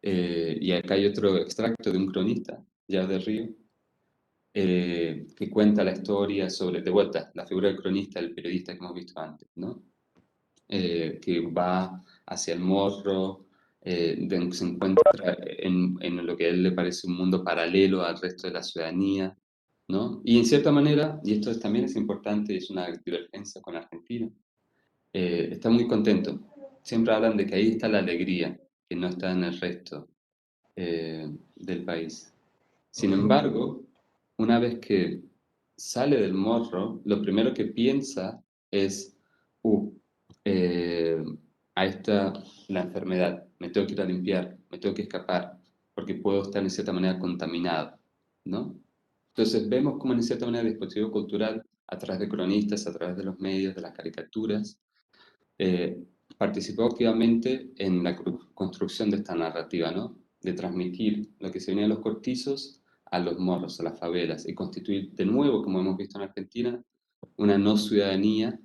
Y acá hay otro extracto de un cronista, ya de Río, que cuenta la historia sobre, de vuelta, la figura del cronista, el periodista que hemos visto antes, ¿no? Que va hacia el morro, se encuentra en lo que a él le parece un mundo paralelo al resto de la ciudadanía, ¿no? Y en cierta manera, y esto también es importante, es una divergencia con Argentina, está muy contento. Siempre hablan de que ahí está la alegría, que no está en el resto del país. Sin embargo, una vez que sale del morro, lo primero que piensa es, uh, eh, ahí está la enfermedad, me tengo que ir a limpiar, me tengo que escapar, porque puedo estar en cierta manera contaminado, ¿no? Entonces vemos cómo en cierta manera el dispositivo cultural, a través de cronistas, a través de los medios, de las caricaturas, eh, participó activamente en la construcción de esta narrativa, ¿no? De transmitir lo que se venía de los cortizos a los morros, a las favelas, y constituir de nuevo, como hemos visto en Argentina, una no ciudadanía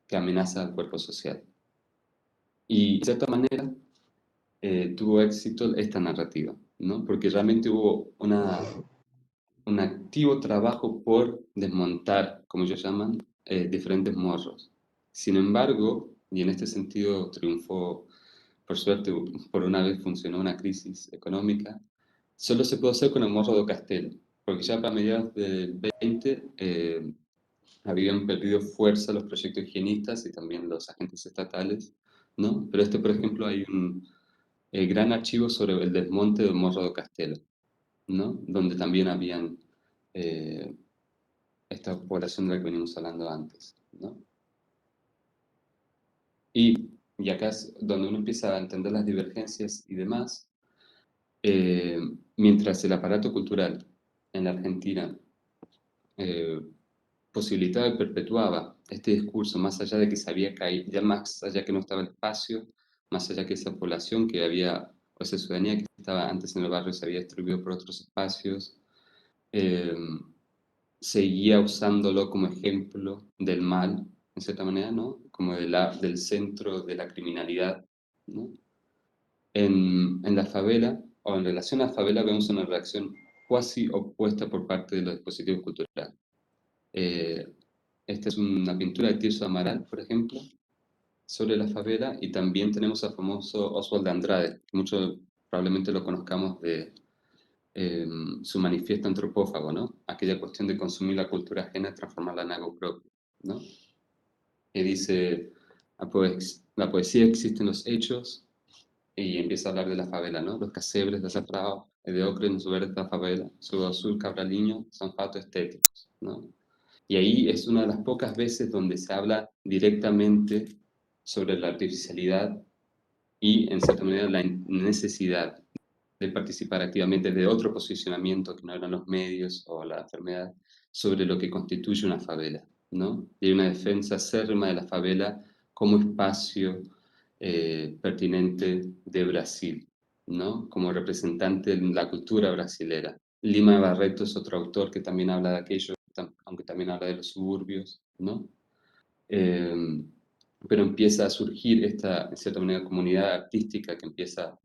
que amenaza al cuerpo social. Y de cierta manera tuvo éxito esta narrativa, ¿no? Porque realmente hubo un activo trabajo por desmontar, como ellos llaman, diferentes morros. Sin embargo, y en este sentido triunfó, por suerte, por una vez funcionó una crisis económica, solo se puede hacer con el morro de Castelo, porque ya para mediados del 20 habían perdido fuerza los proyectos higienistas y también los agentes estatales, ¿no? Pero por ejemplo, hay un gran archivo sobre el desmonte del morro de Castelo, ¿no? Donde también habían eh, esta población de la que venimos hablando antes, ¿no? Y acá es donde uno empieza a entender las divergencias y demás, eh, mientras el aparato cultural en la Argentina eh, posibilitaba y perpetuaba este discurso, más allá de que se había caído, ya más allá que no estaba el espacio, más allá que esa población que había, o esa ciudadanía que estaba antes en el barrio se había distribuido por otros espacios, eh, seguía usándolo como ejemplo del mal, en cierta manera, ¿no? Como del centro de la criminalidad, ¿no? En la favela, o en relación a la favela, vemos una reacción cuasi opuesta por parte de los dispositivos culturales. Eh, Esta es una pintura de Tirso Amaral, por ejemplo, sobre la favela, y también tenemos al famoso Oswald de Andrade, que muchos probablemente lo conozcamos de su manifiesto antropófago, ¿no? Aquella cuestión de consumir la cultura ajena y transformarla en algo propio, ¿no? Que dice, la poesía existe en los hechos, y empieza a hablar de la favela, ¿no? Los casebres de Zaprao, de ocre en su verde da favela, su azul cabraliño son fatos estéticos, ¿no? Y ahí es una de las pocas veces donde se habla directamente sobre la artificialidad y, en cierta manera, la necesidad de participar activamente de otro posicionamiento que no eran los medios o la enfermedad sobre lo que constituye una favela, ¿no? Y hay una defensa acérrima de la favela como espacio pertinente de Brasil, ¿no? Como representante de la cultura brasilera. Lima Barreto es otro autor que también habla de aquello, aunque también habla de los suburbios, ¿no? Eh, pero empieza a surgir esta, en cierta manera, comunidad artística que empieza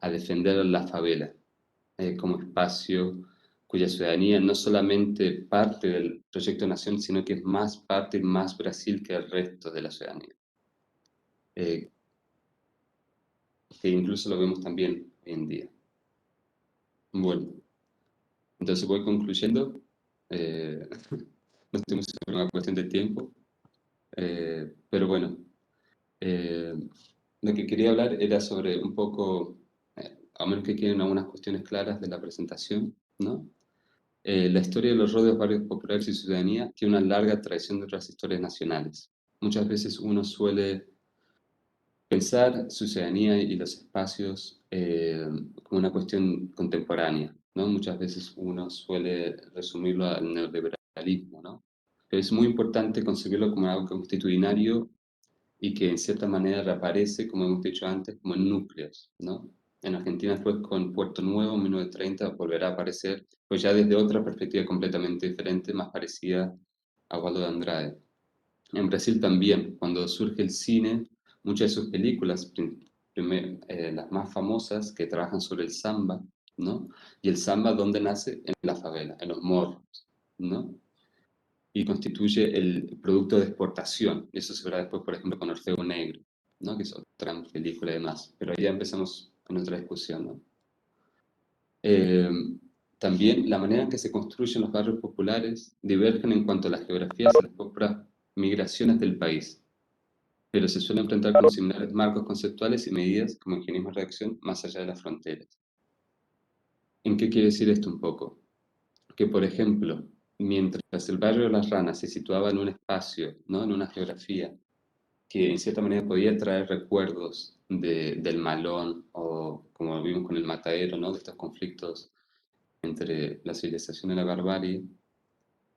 a defender la favela como espacio cuya ciudadanía no solamente parte del proyecto Nación, sino que es más parte, más Brasil que el resto de la ciudadanía. eh, que incluso lo vemos también hoy en día. Bueno, entonces voy concluyendo. No estoy muy seguro, una cuestión de tiempo, pero bueno, eh, lo que quería hablar era sobre un poco, a menos que queden algunas cuestiones claras de la presentación, ¿no? La historia de los rodeos, barrios populares y ciudadanía tiene una larga tradición de otras historias nacionales. Muchas veces uno suele pensar su ciudadanía y los espacios como una cuestión contemporánea, ¿no? Muchas veces uno suele resumirlo al neoliberalismo, ¿no? Pero es muy importante concebirlo como algo constitucionario y que en cierta manera reaparece, como hemos dicho antes, como en núcleos, ¿no? En Argentina después con Puerto Nuevo en 1930 volverá a aparecer, pues ya desde otra perspectiva completamente diferente, más parecida a Waldo de Andrade. En Brasil también, cuando surge el cine, muchas de sus películas, las más famosas, que trabajan sobre el samba, ¿no? Y el samba, ¿dónde nace? En la favela, en los morros, ¿no? Y constituye el producto de exportación. Eso se verá después, por ejemplo, con Orfeo Negro, ¿no? Que es otra película y demás. Pero ya empezamos en otra discusión, ¿no? Eh, También la manera en que se construyen los barrios populares divergen en cuanto a las geografías y las propias migraciones del país, pero se suele enfrentar con similares marcos conceptuales y medidas como ingeniosismo de reacción más allá de las fronteras. ¿En qué quiere decir esto un poco? Que, por ejemplo, mientras el barrio de Las Ranas se situaba en un espacio, ¿no? En una geografía, que en cierta manera podía traer recuerdos del Malón o como vimos con el Matadero, ¿no? De estos conflictos entre la civilización y la barbarie.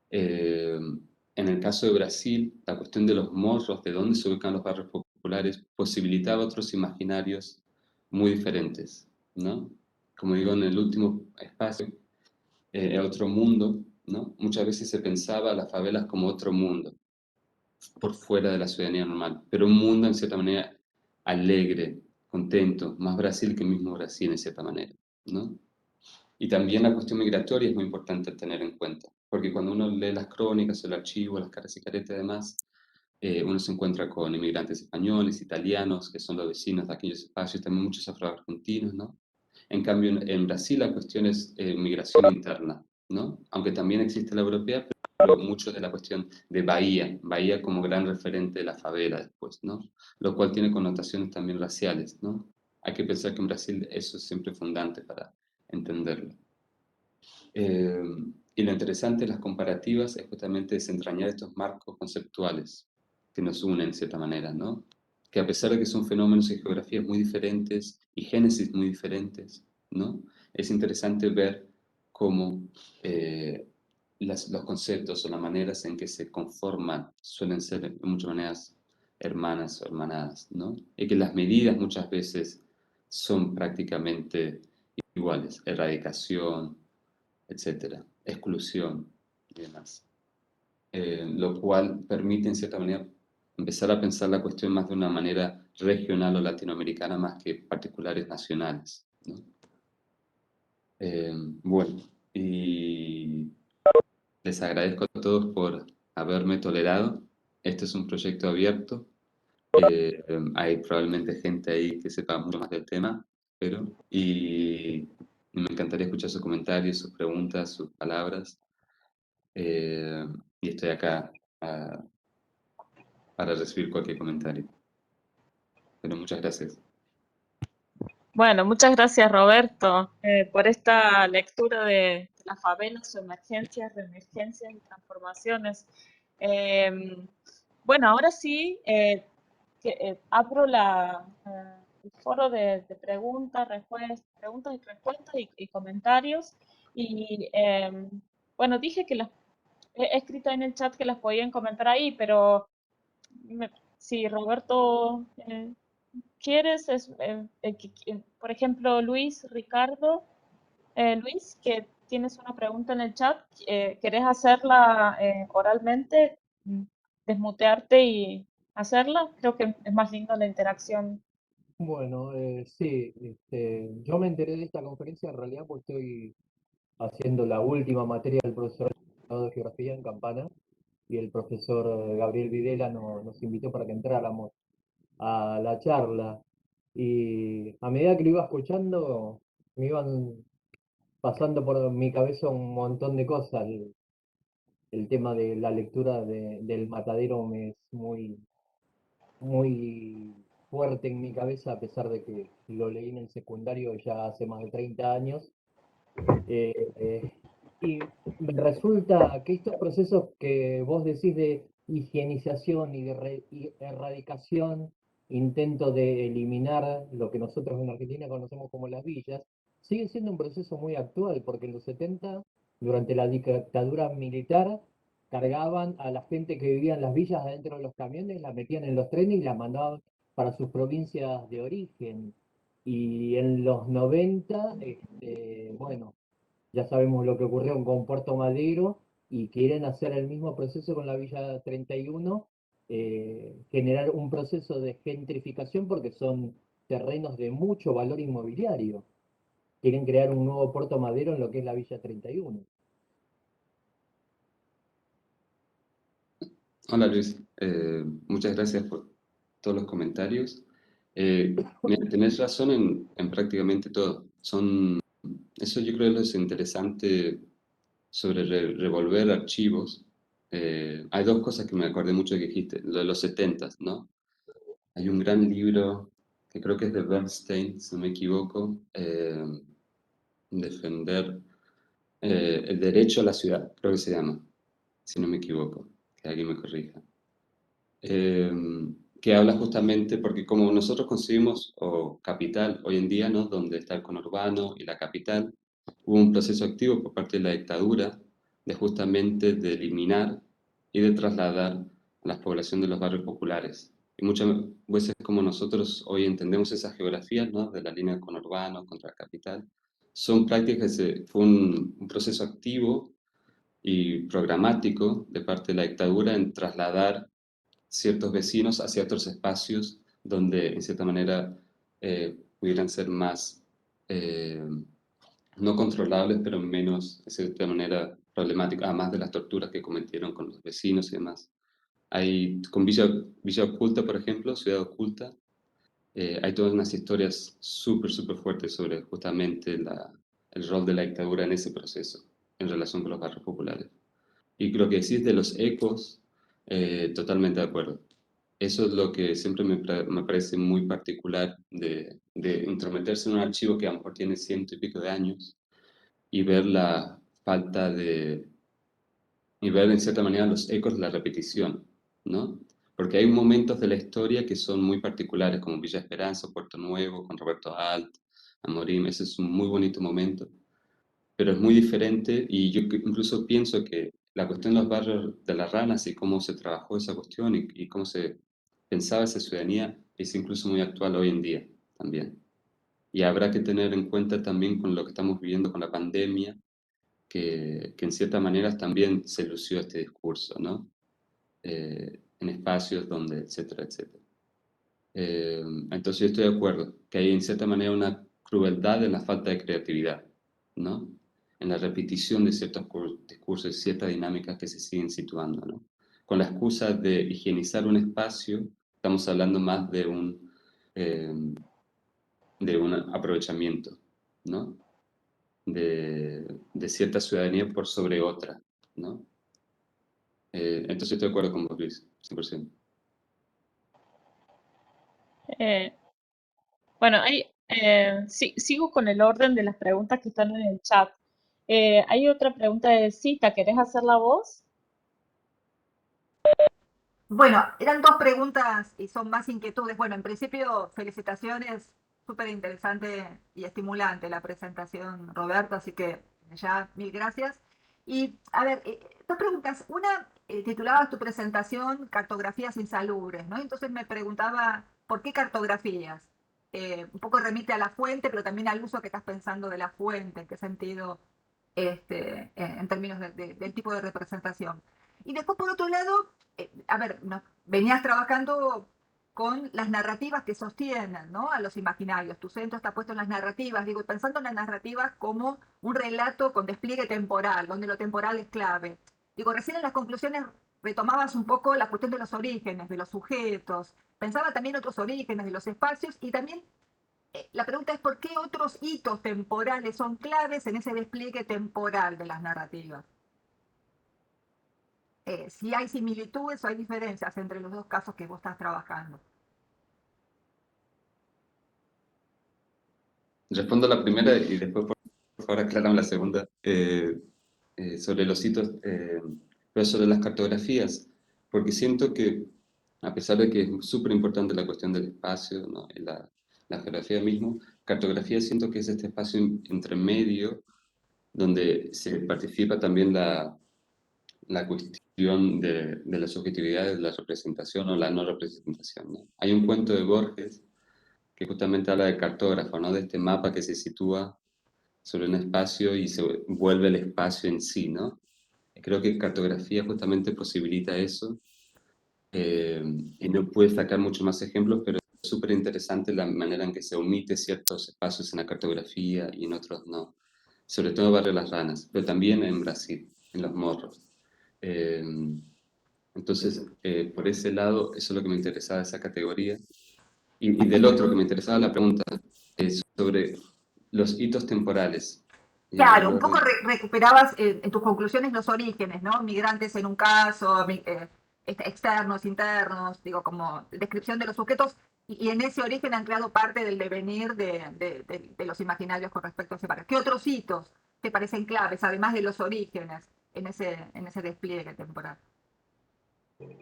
Eh, en el caso de Brasil, la cuestión de los morros, de dónde se ubican los barrios populares, posibilitaba otros imaginarios muy diferentes, ¿no? Como digo, en el último espacio, otro mundo, ¿no? Muchas veces se pensaba a las favelas como otro mundo, por fuera de la ciudadanía normal, pero un mundo en cierta manera alegre, contento, más Brasil que el mismo Brasil en cierta manera, ¿no? Y también la cuestión migratoria es muy importante tener en cuenta, porque cuando uno lee las crónicas, el archivo, las caras y caretas y demás, uno se encuentra con inmigrantes españoles, italianos, que son los vecinos de aquellos espacios, también muchos afroargentinos, ¿no? En cambio, en Brasil la cuestión es migración interna, ¿no? Aunque también existe la europea, pero mucho de la cuestión de Bahía, Bahía como gran referente de la favela después, ¿no? Lo cual tiene connotaciones también raciales, ¿no? Hay que pensar que en Brasil eso es siempre fundante para entenderlo. Eh, y lo interesante de las comparativas es justamente desentrañar estos marcos conceptuales que nos unen de cierta manera, ¿no? Que a pesar de que son fenómenos y geografías muy diferentes y génesis muy diferentes, ¿no? Es interesante ver cómo los conceptos o las maneras en que se conforman suelen ser de muchas maneras hermanas o hermanadas, ¿no? Y que las medidas muchas veces son prácticamente iguales, erradicación, etcétera, exclusión y demás. Lo cual permite, en cierta manera, empezar a pensar la cuestión más de una manera regional o latinoamericana más que particulares nacionales, ¿no? Bueno, y les agradezco a todos por haberme tolerado. Este es un proyecto abierto. Hay probablemente gente ahí que sepa mucho más del tema, pero y me encantaría escuchar sus comentarios, sus preguntas, sus palabras. eh, y estoy acá ah, para recibir cualquier comentario. Pero muchas gracias. Bueno, muchas gracias Roberto por esta lectura de las favelas, su emergencias, reemergencias y transformaciones. Em, bueno, ahora sí, abro el foro de preguntas y respuestas y comentarios. Y bueno, dije que las he escrito en el chat que las podían comentar ahí, pero si Roberto quieres, por ejemplo, Ricardo, Luis, que tienes una pregunta en el chat, ¿querés hacerla oralmente? Mm, Desmutearte y hacerla. Creo que es más lindo la interacción. Bueno, sí, yo me enteré de esta conferencia en realidad porque estoy haciendo la última materia del profesor de Geografía en Campana y el profesor Gabriel Videla nos invitó para que entráramos. a la charla. Y a medida que lo iba escuchando, me iban pasando por mi cabeza un montón de cosas. El tema de la lectura del Matadero me es muy fuerte en mi cabeza, a pesar de que lo leí en el secundario ya hace más de 30 años. Eh, eh, y me resulta que estos procesos que vos decís de higienización y de y erradicación, intento de eliminar lo que nosotros en Argentina conocemos como las villas, sigue siendo un proceso muy actual, porque en los 70, durante la dictadura militar, cargaban a la gente que vivía en las villas adentro de los camiones, la metían en los trenes y la mandaban para sus provincias de origen. Y en los 90, bueno, ya sabemos lo que ocurrió con Puerto Madero y quieren hacer el mismo proceso con la Villa 31, generar un proceso de gentrificación porque son terrenos de mucho valor inmobiliario. Quieren crear un nuevo Puerto Madero en lo que es la Villa 31. Hola Luis, muchas gracias por todos los comentarios. Mira, tenés razón en prácticamente todo. Eso yo creo que es interesante sobre revolver archivos. Hay dos cosas que me acordé mucho que dijiste, lo de los 70, ¿no? Hay un gran libro que creo que es de Bernstein, si no me equivoco, Defender el derecho a la ciudad, creo que se llama, si no me equivoco, que alguien me corrija. eh, que habla justamente, porque como nosotros concebimos o capital hoy en día, ¿no? Donde está el conurbano y la capital, hubo un proceso activo por parte de la dictadura de justamente de eliminar y de trasladar a la población de los barrios populares. Y muchas veces como nosotros hoy entendemos esas geografías, ¿no? De la línea del conurbano contra la capital, son prácticas, fue un proceso activo y programático de parte de la dictadura en trasladar ciertos vecinos hacia otros espacios donde, en cierta manera, pudieran ser más, no controlables, pero menos, de cierta manera, problemáticos, además de las torturas que cometieron con los vecinos y demás. Hay, con Villa Oculta, por ejemplo, Ciudad Oculta, hay todas unas historias súper, súper fuertes sobre justamente el rol de la dictadura en ese proceso, en relación con los barrios populares. Y lo que decís de los ecos, totalmente de acuerdo. Eso es lo que siempre me parece muy particular de intrometerse en un archivo que a lo mejor tiene ciento y pico de años y ver la falta de, y ver en cierta manera los ecos de la repetición, ¿no? Porque hay momentos de la historia que son muy particulares, como Villa Esperanza, Puerto Nuevo, con Roberto Alt, Amorim, ese es un muy bonito momento, pero es muy diferente y yo incluso pienso que la cuestión de los barrios de las ranas y cómo se trabajó esa cuestión y cómo se pensaba esa ciudadanía es incluso muy actual hoy en día también. Y habrá que tener en cuenta también con lo que estamos viviendo con la pandemia, que en ciertas maneras también se lució este discurso, ¿no? En espacios donde, etcétera, etcétera. Entonces yo estoy de acuerdo que hay en cierta manera una crueldad en la falta de creatividad, ¿no? En la repetición de ciertos discursos, ciertas dinámicas que se siguen situando, ¿no? Con la excusa de higienizar un espacio, estamos hablando más eh, de un aprovechamiento, ¿no? De cierta ciudadanía por sobre otra, ¿no? Entonces estoy de acuerdo con vos, Luis, 100%. Eh, bueno, sigo con el orden de las preguntas que están en el chat. Hay otra pregunta de Cita, ¿querés hacerla vos? Bueno, eran dos preguntas y son más inquietudes. Bueno, en principio, felicitaciones, súper interesante y estimulante la presentación, Roberto, así que ya mil gracias. Y a ver, dos preguntas. Una, titulabas tu presentación Cartografías insalubres, ¿no? Entonces me preguntaba, ¿por qué cartografías? Un poco remite a la fuente, pero también al uso que estás pensando de la fuente, en qué sentido, en términos del tipo de representación. Y después, por otro lado, a ver, no, venías trabajando con las narrativas que sostienen, ¿no? A los imaginarios. Tu centro está puesto en las narrativas, digo, pensando en las narrativas como un relato con despliegue temporal, donde lo temporal es clave. Digo, recién en las conclusiones retomabas un poco la cuestión de los orígenes, de los sujetos, pensaba también otros orígenes de los espacios y también la pregunta es ¿por qué otros hitos temporales son claves en ese despliegue temporal de las narrativas? Si hay similitudes o hay diferencias entre los dos casos que vos estás trabajando. Respondo la primera y después, por favor, aclárame la segunda. Sobre los hitos, pero sobre las cartografías, porque siento que, a pesar de que es súper importante la cuestión del espacio, ¿no? Y la geografía mismo, cartografía siento que es este espacio entre medio donde se participa también la cuestión de la subjetividad, de la representación o la no representación, ¿no? Hay un cuento de Borges que justamente habla de cartógrafo, ¿no? De este mapa que se sitúa sobre un espacio y se vuelve el espacio en sí, ¿no? Creo que cartografía justamente posibilita eso, y no puedes sacar muchos más ejemplos, pero es súper interesante la manera en que se omite ciertos espacios en la cartografía y en otros no. Sobre todo en Barrio Las Ranas, pero también en Brasil, en Los Morros. Eh, entonces, por ese lado, eso es lo que me interesaba esa categoría. Y del otro que me interesaba la pregunta es sobre los hitos temporales. Claro, un poco recuperabas en tus conclusiones los orígenes, ¿no? Migrantes en un caso, externos, internos, digo, como descripción de los sujetos, y en ese origen han creado parte del devenir de los imaginarios con respecto a ese barrio. ¿Qué otros hitos te parecen claves, además de los orígenes, en ese despliegue temporal?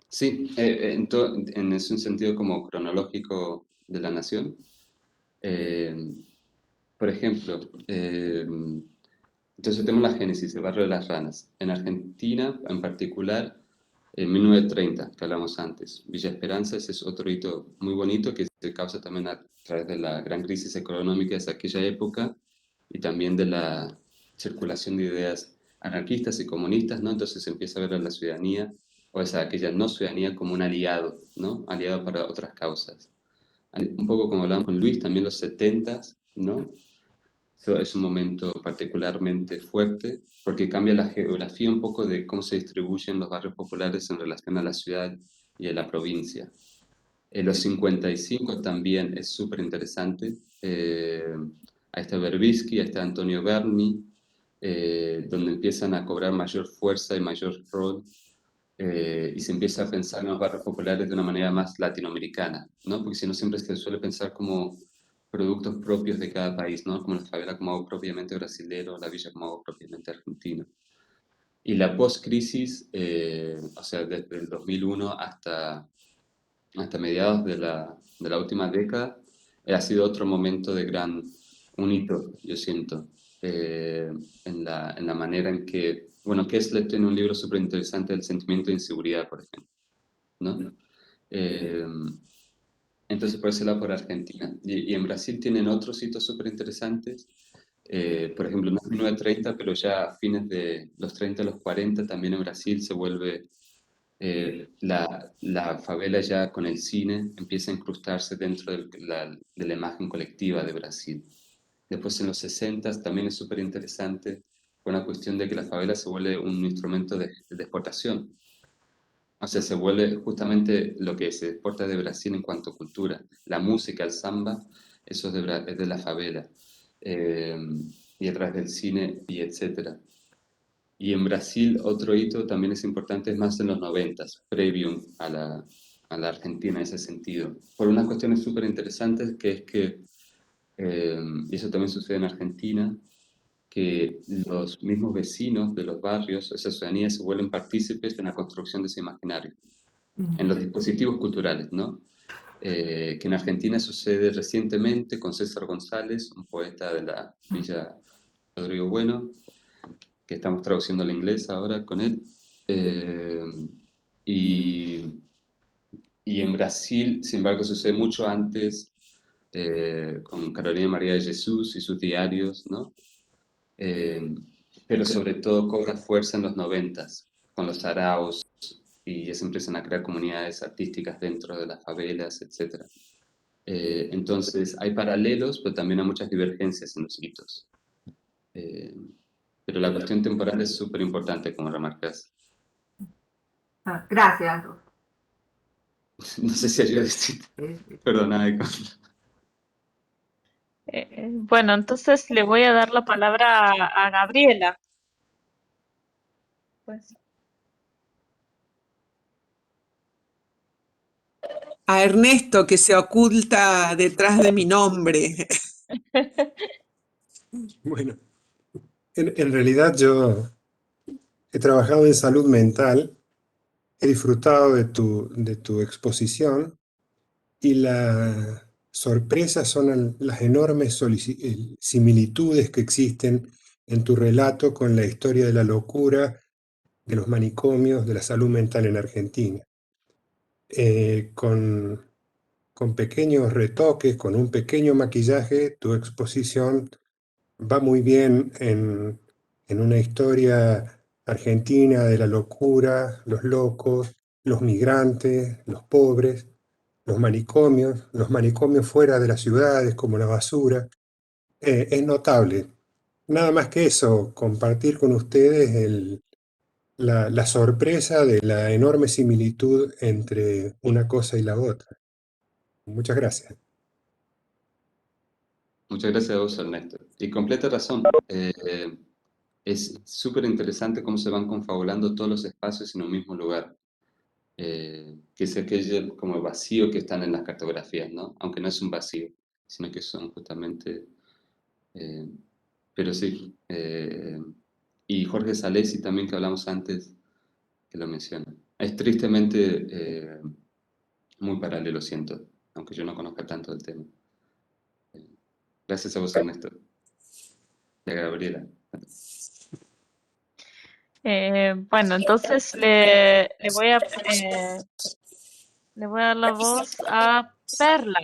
Sí, en ese sentido como cronológico de la nación. Por ejemplo, entonces tenemos la génesis, el barrio de las ranas. En Argentina, en particular, en 1930, que hablamos antes. Villa Esperanza, ese es otro hito muy bonito que se causa también a través de la gran crisis económica de aquella época y también de la circulación de ideas anarquistas y comunistas, ¿no? Entonces se empieza a ver a la ciudadanía, o esa aquella no ciudadanía, como un aliado, ¿no? Aliado para otras causas. Un poco como hablamos con Luis, también los 70s, ¿no? Eso es un momento particularmente fuerte porque cambia la geografía un poco de cómo se distribuyen los barrios populares en relación a la ciudad y a la provincia. En los 55 también es súper interesante. Ahí está Berbisky, ahí está Antonio Berni, donde empiezan a cobrar mayor fuerza y mayor rol, y se empieza a pensar en los barrios populares de una manera más latinoamericana, ¿no? Porque si no siempre se suele pensar como productos propios de cada país, ¿no? Como la favela como algo propiamente brasilero, la villa como algo propiamente argentino. Y la post-crisis, o sea, desde el 2001 hasta mediados de la última década, ha sido otro momento de un hito, yo siento, en la manera en que, bueno, Kessler tiene un libro súper interesante del sentimiento de inseguridad, por ejemplo, ¿no? Eh, entonces, por ese lado, por Argentina. Y en Brasil tienen otros hitos súper interesantes. Por ejemplo, no es 1930, pero ya a fines de los 30, los 40, también en Brasil se vuelve la favela ya con el cine, empieza a incrustarse dentro de la imagen colectiva de Brasil. Después en los 60 también es súper interesante, fue una cuestión de que la favela se vuelve un instrumento de exportación. O sea, se vuelve justamente lo que se exporta de Brasil en cuanto a cultura. La música, el samba, eso es de la favela. Eh, y a través del cine y etcétera. Y en Brasil otro hito también es importante, es más en los 90, previo a la Argentina en ese sentido. Por unas cuestiones súper interesantes, que es que, y eso también sucede en Argentina, que los mismos vecinos de los barrios, esa ciudadanía, se vuelven partícipes en la construcción de ese imaginario, en los dispositivos culturales, ¿no? Que en Argentina sucede recientemente con César González, un poeta de la Villa Rodrigo Bueno, que estamos traduciendo al inglés ahora con él. Y, y en Brasil, sin embargo, sucede mucho antes, con Carolina María de Jesús y sus diarios, ¿no? Pero sobre todo cobra fuerza en los 90, con los saraos, y ya se empiezan a crear comunidades artísticas dentro de las favelas, etc. Entonces hay paralelos, pero también hay muchas divergencias en los hitos. Pero la cuestión temporal es súper importante, como remarcas. Gracias. No sé si ayuda distinto. Perdona, Eco. Bueno, entonces le voy a dar la palabra a Gabriela. Pues. A Ernesto, que se oculta detrás de mi nombre. Bueno, en realidad yo he trabajado en salud mental, he disfrutado de tu exposición y la sorpresa son las enormes similitudes que existen en tu relato con la historia de la locura, de los manicomios, de la salud mental en Argentina. Con pequeños retoques, con un pequeño maquillaje, tu exposición va muy bien en una historia argentina de la locura, los locos, los migrantes, los pobres, los manicomios fuera de las ciudades como la basura. Es notable. Nada más que eso, compartir con ustedes la sorpresa de la enorme similitud entre una cosa y la otra. Muchas gracias. Muchas gracias a vos, Ernesto. Y completa razón. Es súper interesante cómo se van confabulando todos los espacios en un mismo lugar. Que es aquello como vacío que están en las cartografías, ¿no? Aunque no es un vacío, sino que son justamente... pero sí. Y Jorge Salesi también, que hablamos antes, que lo menciona. Es tristemente muy paralelo, siento, aunque yo no conozca tanto del tema. Gracias a vos, Ernesto. Y a Gabriela. Bueno, entonces le voy a dar la voz a Perla,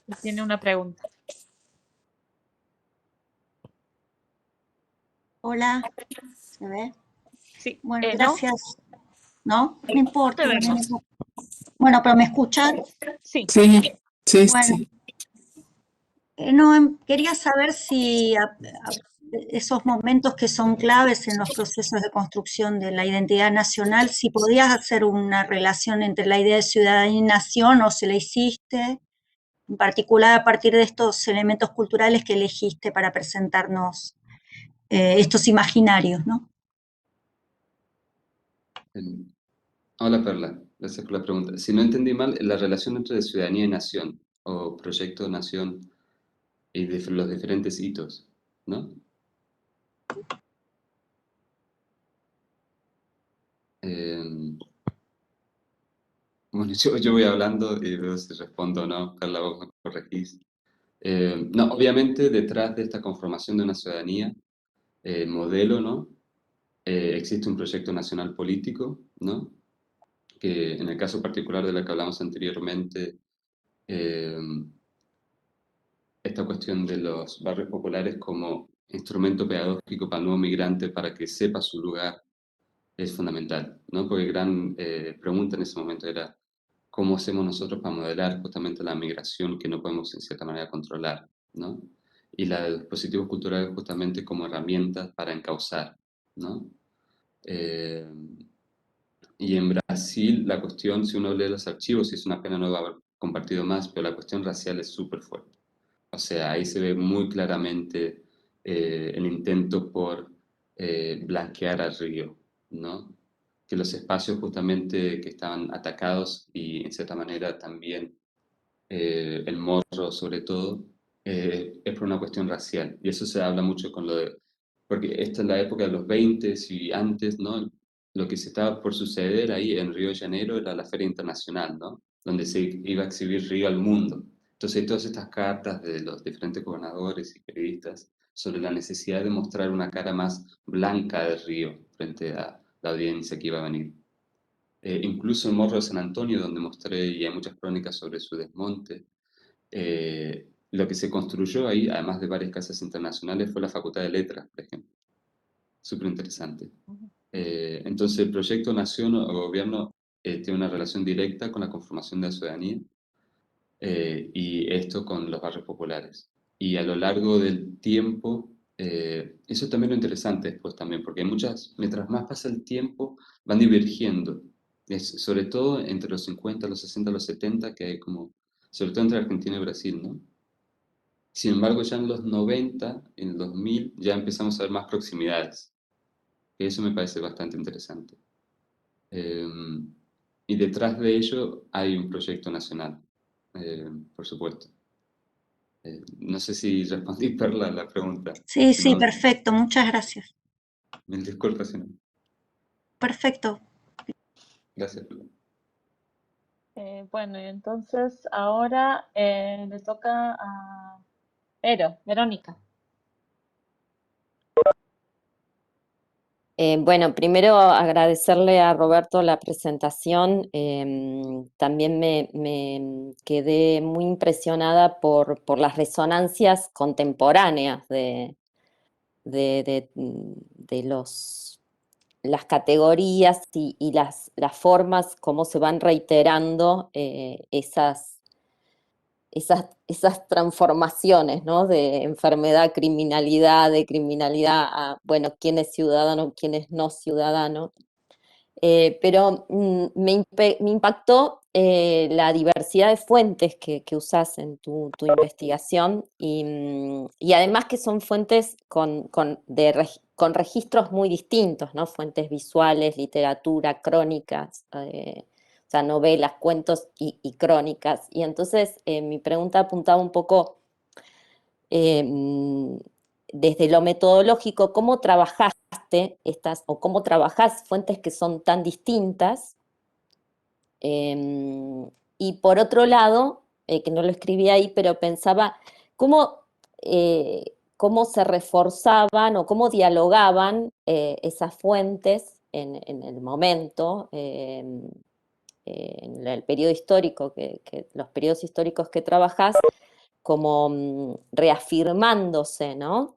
que tiene una pregunta. Hola, ¿se ve? Sí, Bueno, ¿no? gracias. ¿No? No importa. Te vemos. Bueno, pero ¿me escuchan? Sí. Sí, sí, Bueno, sí. no, quería saber si esos momentos que son claves en los procesos de construcción de la identidad nacional, si podías hacer una relación entre la idea de ciudadanía y nación o se la hiciste, en particular a partir de estos elementos culturales que elegiste para presentarnos estos imaginarios, ¿no? Hola, Perla. Gracias por la pregunta. Si no entendí mal, la relación entre ciudadanía y nación, o proyecto nación, y de los diferentes hitos, ¿no? Bueno, yo voy hablando y veo si respondo o no. Carla, vos me corregís. No, obviamente detrás de esta conformación de una ciudadanía, modelo, ¿no? Existe un proyecto nacional político, ¿no? Que en el caso particular de la que hablamos anteriormente, eh, esta cuestión de los barrios populares como instrumento pedagógico para el nuevo migrante para que sepa su lugar es fundamental, ¿no? Porque gran pregunta en ese momento era cómo hacemos nosotros para modelar justamente la migración que no podemos en cierta manera controlar, ¿no? Y la de los dispositivos culturales justamente como herramientas para encauzar, ¿no? Eh, y en Brasil la cuestión, si uno lee los archivos, y es una pena no haber compartido más, pero la cuestión racial es súper fuerte. O sea, ahí se ve muy claramente el intento por blanquear al río, ¿no? Que los espacios justamente que estaban atacados y en cierta manera también el morro sobre todo, es por una cuestión racial. Y eso se habla mucho con lo de, porque esta es la época de los 20 y antes, ¿no? Lo que se estaba por suceder ahí en Río de Janeiro era la Feria Internacional, ¿no? Donde se iba a exhibir Río al mundo. Entonces hay todas estas cartas de los diferentes gobernadores y periodistas sobre la necesidad de mostrar una cara más blanca de Río frente a la audiencia que iba a venir. Incluso el Morro de San Antonio, donde mostré, y hay muchas crónicas sobre su desmonte, lo que se construyó ahí, además de varias casas internacionales, fue la Facultad de Letras, por ejemplo. Súper interesante. Entonces, el proyecto Nación o Gobierno tiene una relación directa con la conformación de la ciudadanía y esto con los barrios populares. Y a lo largo del tiempo, eso también es lo interesante después también, porque muchas, mientras más pasa el tiempo, van divergiendo. Es sobre todo entre los 50, los 60, los 70, que hay como, sobre todo entre Argentina y Brasil, ¿no? Sin embargo, ya en los 90, en el 2000, ya empezamos a ver más proximidades. Que eso me parece bastante interesante. Eh, y detrás de ello hay un proyecto nacional, por supuesto. No sé si respondí, Perla, la pregunta. Sí, Si sí, no, perfecto, muchas gracias. mil disculpas si no. Perfecto. Gracias, Perla. Bueno, y entonces ahora le toca a Verónica. Bueno, primero agradecerle a Roberto la presentación. También me quedé muy impresionada por las resonancias contemporáneas de las categorías y las formas, cómo se van reiterando esas transformaciones, ¿no? De enfermedad, criminalidad, de criminalidad a, bueno, quién es ciudadano, quién es no ciudadano. Pero me impactó la diversidad de fuentes que usás en tu investigación y además que son fuentes con registros muy distintos, ¿no? Fuentes visuales, literatura, crónicas, o sea, novelas, cuentos y crónicas. Y entonces mi pregunta apuntaba un poco eh, desde lo metodológico, ¿cómo trabajaste estas o cómo trabajás fuentes que son tan distintas? Y por otro lado, que no lo escribí ahí, pero pensaba cómo se reforzaban o cómo dialogaban esas fuentes en el momento, en el periodo histórico, los periodos históricos que trabajás, como reafirmándose, ¿no?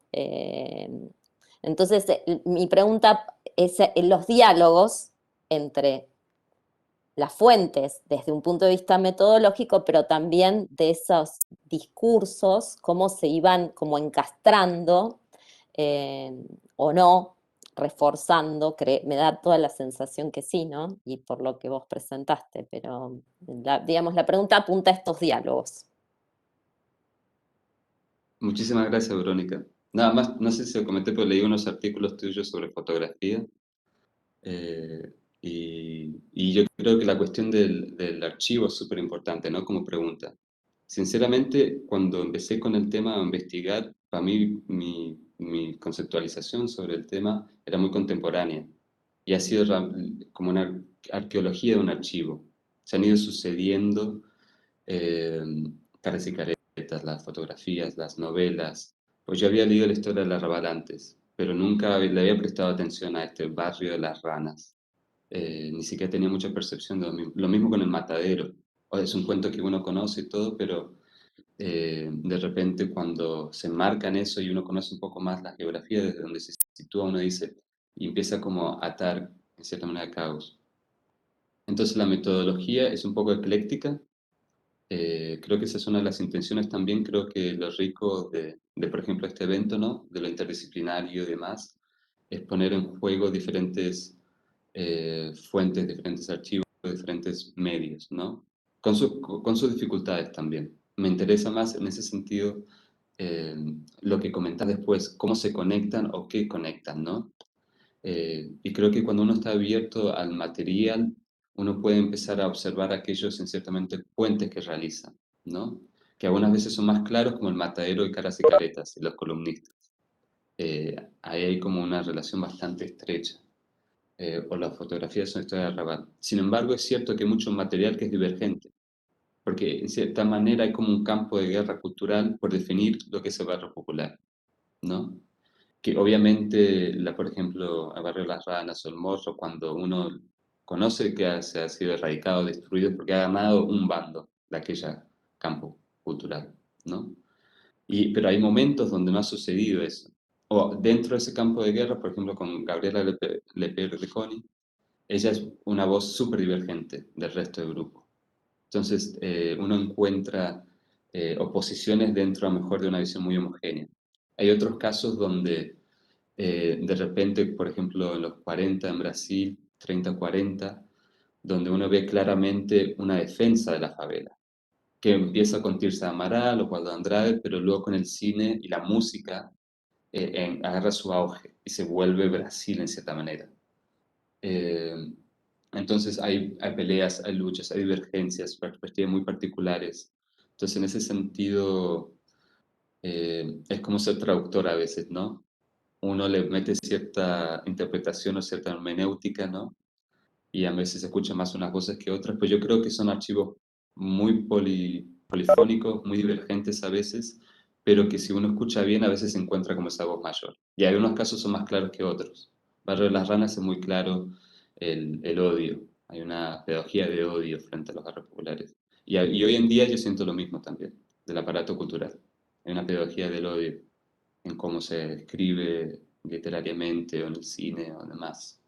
Entonces, mi pregunta es en los diálogos entre las fuentes desde un punto de vista metodológico, pero también de esos discursos, cómo se iban como encastrando o no, reforzando, me da toda la sensación que sí, ¿no? Y por lo que vos presentaste, pero digamos, la pregunta apunta a estos diálogos. Muchísimas gracias, Verónica. Nada más, no sé si lo comenté, pero leí unos artículos tuyos sobre fotografía. eh, y yo creo que la cuestión del archivo es súper importante, ¿no? Como pregunta. Sinceramente, cuando empecé con el tema a investigar, para mí mi conceptualización sobre el tema era muy contemporánea y ha sido como una arqueología de un archivo. Se han ido sucediendo eh, caras y caretas, las fotografías, las novelas. Pues yo había leído la historia de las Raval antes, pero nunca le había prestado atención a este barrio de las ranas. Ni siquiera tenía mucha percepción de lo mismo. Lo mismo con el matadero. O es un cuento que uno conoce y todo, pero de repente cuando se enmarca en eso y uno conoce un poco más la geografía desde donde se sitúa, uno dice, y empieza como a atar en cierta manera caos. Entonces la metodología es un poco ecléctica. Creo que esa es una de las intenciones también. Creo que lo rico por ejemplo, este evento, ¿no? De lo interdisciplinario y demás, es poner en juego diferentes fuentes, diferentes archivos, diferentes medios, ¿no? Con sus dificultades también. Me interesa más en ese sentido eh, lo que comentas después, cómo se conectan o qué conectan, ¿no? Y creo que cuando uno está abierto al material, uno puede empezar a observar aquellos, en ciertamente, puentes que realizan, ¿no? Que algunas veces son más claros, como el matadero de caras y caretas, y los columnistas. Ahí hay como una relación bastante estrecha. O las fotografías son historias de Raval. Sin embargo, es cierto que hay mucho material que es divergente, porque en cierta manera hay como un campo de guerra cultural por definir lo que es el barrio popular, ¿no? Que obviamente, por ejemplo, el barrio de las Ranas o el Morro, cuando uno conoce que se ha sido erradicado, destruido, porque ha ganado un bando de aquella campo cultural, ¿no? Pero hay momentos donde no ha sucedido eso. O dentro de ese campo de guerra, por ejemplo, con Gabriela Lepere de Coni, ella es una voz súper divergente del resto del grupo. Entonces, uno encuentra oposiciones dentro, a lo mejor, de una visión muy homogénea. Hay otros casos donde, de repente, por ejemplo, en los 40 en Brasil, 30-40, donde uno ve claramente una defensa de la favela, que empieza con Tirsa Amaral o Waldo Andrade, pero luego con el cine y la música agarra su auge y se vuelve Brasil en cierta manera. Entonces hay peleas, hay luchas, hay divergencias, perspectivas muy particulares. Entonces en ese sentido es como ser traductor a veces, ¿no? Uno le mete cierta interpretación o cierta hermenéutica, ¿no? Y a veces se escuchan más unas voces que otras, pero yo creo que son archivos muy polifónicos, muy divergentes a veces, pero que si uno escucha bien a veces se encuentra como esa voz mayor. Y hay unos casos son más claros que otros. Barrio de las Ranas es muy claro el odio, hay una pedagogía de odio frente a los barrios populares. Y hoy en día yo siento lo mismo también, del aparato cultural. Hay una pedagogía del odio en cómo se escribe literariamente o en el cine o demás,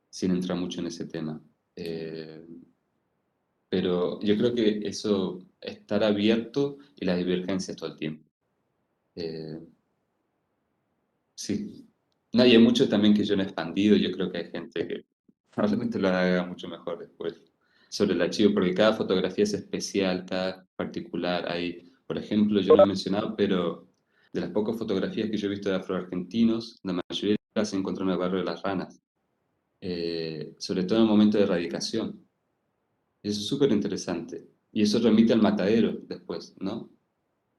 sin entrar mucho en ese tema. Pero yo creo que eso, estar abierto y las divergencias todo el tiempo. Eh, sí. No, y hay mucho también que yo no he expandido, yo creo que hay gente que probablemente lo haga mucho mejor después sobre el archivo, porque cada fotografía es especial, cada particular. Hay, por ejemplo, yo no lo he mencionado, pero de las pocas fotografías que yo he visto de afroargentinos, la mayoría las encontré en el barrio de Las Ranas, sobre todo en el momento de erradicación. Eso es súper interesante. Y eso remite al matadero después, ¿no?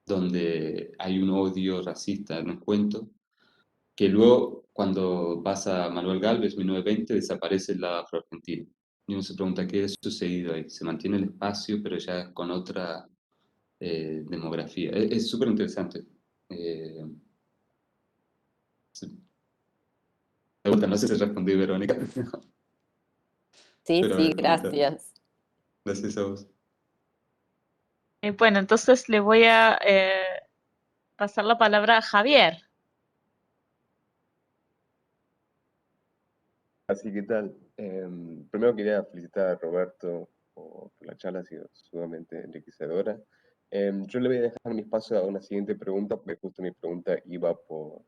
Donde hay un odio racista en el cuento, que luego, cuando vas a Manuel Gálvez, 1920, desaparece el lado afroargentino. Y uno se pregunta qué ha sucedido ahí. Se mantiene el espacio, pero ya con otra demografía. Es súper interesante. Sí. De vuelta, no sé si respondí, Verónica, Sí, pero a sí, ver, comentad. gracias. Gracias a vos. Bueno, entonces le voy a pasar la palabra a Javier. Así que tal. Primero quería felicitar a Roberto por la charla, ha sido sumamente enriquecedora. Yo le voy a dejar mi espacio a una siguiente pregunta, porque justo mi pregunta iba por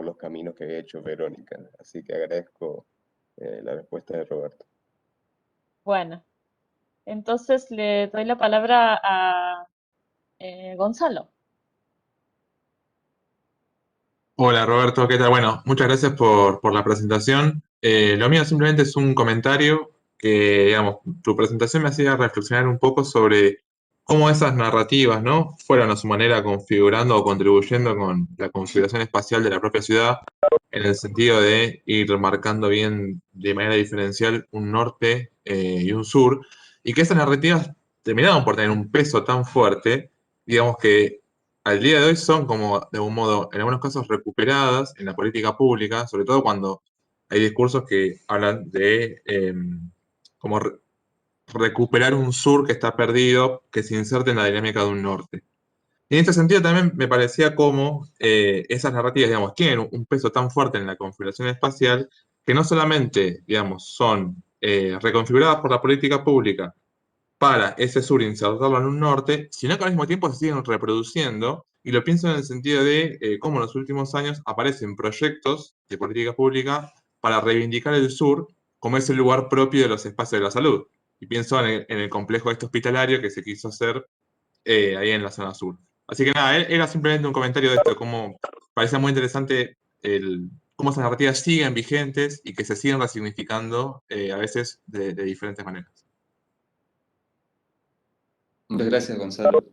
los caminos que había hecho Verónica. Así que agradezco la respuesta de Roberto. Bueno, entonces le doy la palabra a Gonzalo. Hola Roberto, ¿qué tal? Bueno, muchas gracias por la presentación. Lo mío simplemente es un comentario que, digamos, tu presentación me hacía reflexionar un poco sobre cómo esas narrativas, ¿no? Fueron a su manera configurando o contribuyendo con la configuración espacial de la propia ciudad, en el sentido de ir marcando bien de manera diferencial un norte y un sur, y que esas narrativas terminaron por tener un peso tan fuerte, digamos que al día de hoy son como, de un modo, en algunos casos recuperadas en la política pública, sobre todo cuando hay discursos que hablan de como recuperar un sur que está perdido, que se inserte en la dinámica de un norte. Y en este sentido también me parecía como esas narrativas, digamos, tienen un peso tan fuerte en la configuración espacial que no solamente, digamos, son reconfiguradas por la política pública para ese sur insertarlo en un norte, sino que al mismo tiempo se siguen reproduciendo, y lo pienso en el sentido de cómo en los últimos años aparecen proyectos de política pública para reivindicar el sur como ese lugar propio de los espacios de la salud. Y pienso en el complejo este hospitalario que se quiso hacer ahí en la zona sur. Así que nada, era simplemente un comentario de esto, como parecía muy interesante cómo esas narrativas siguen vigentes y que se siguen resignificando a veces de diferentes maneras. Muchas gracias, Gonzalo.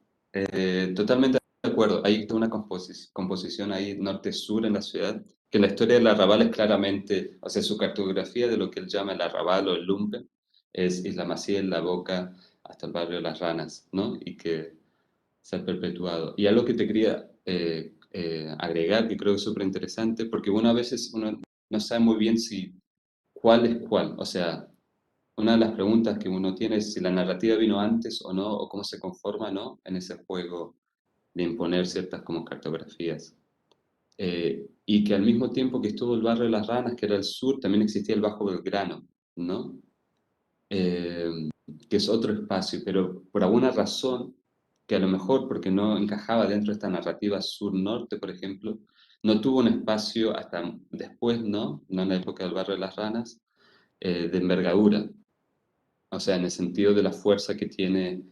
Totalmente de acuerdo. Hay toda una composición ahí norte-sur en la ciudad, que la historia del arrabal es claramente, o sea, su cartografía de lo que él llama el arrabal o el lumpen, es Isla Maciel, La Boca, hasta el barrio Las Ranas, ¿no? Y que se ha perpetuado. Y algo que te quería agregar, que creo que es súper interesante, porque uno a veces uno no sabe muy bien si cuál es cuál. O sea, una de las preguntas que uno tiene es si la narrativa vino antes o no, o cómo se conforma, ¿no? En ese juego de imponer ciertas como cartografías. Y que al mismo tiempo que estuvo el barrio de Las Ranas, que era el sur, también existía el Bajo Belgrano, ¿no? Que es otro espacio, pero por alguna razón, que a lo mejor porque no encajaba dentro de esta narrativa sur-norte, por ejemplo, no tuvo un espacio hasta después, ¿no? No en la época del barrio de Las Ranas, de envergadura. O sea, en el sentido de la fuerza que tiene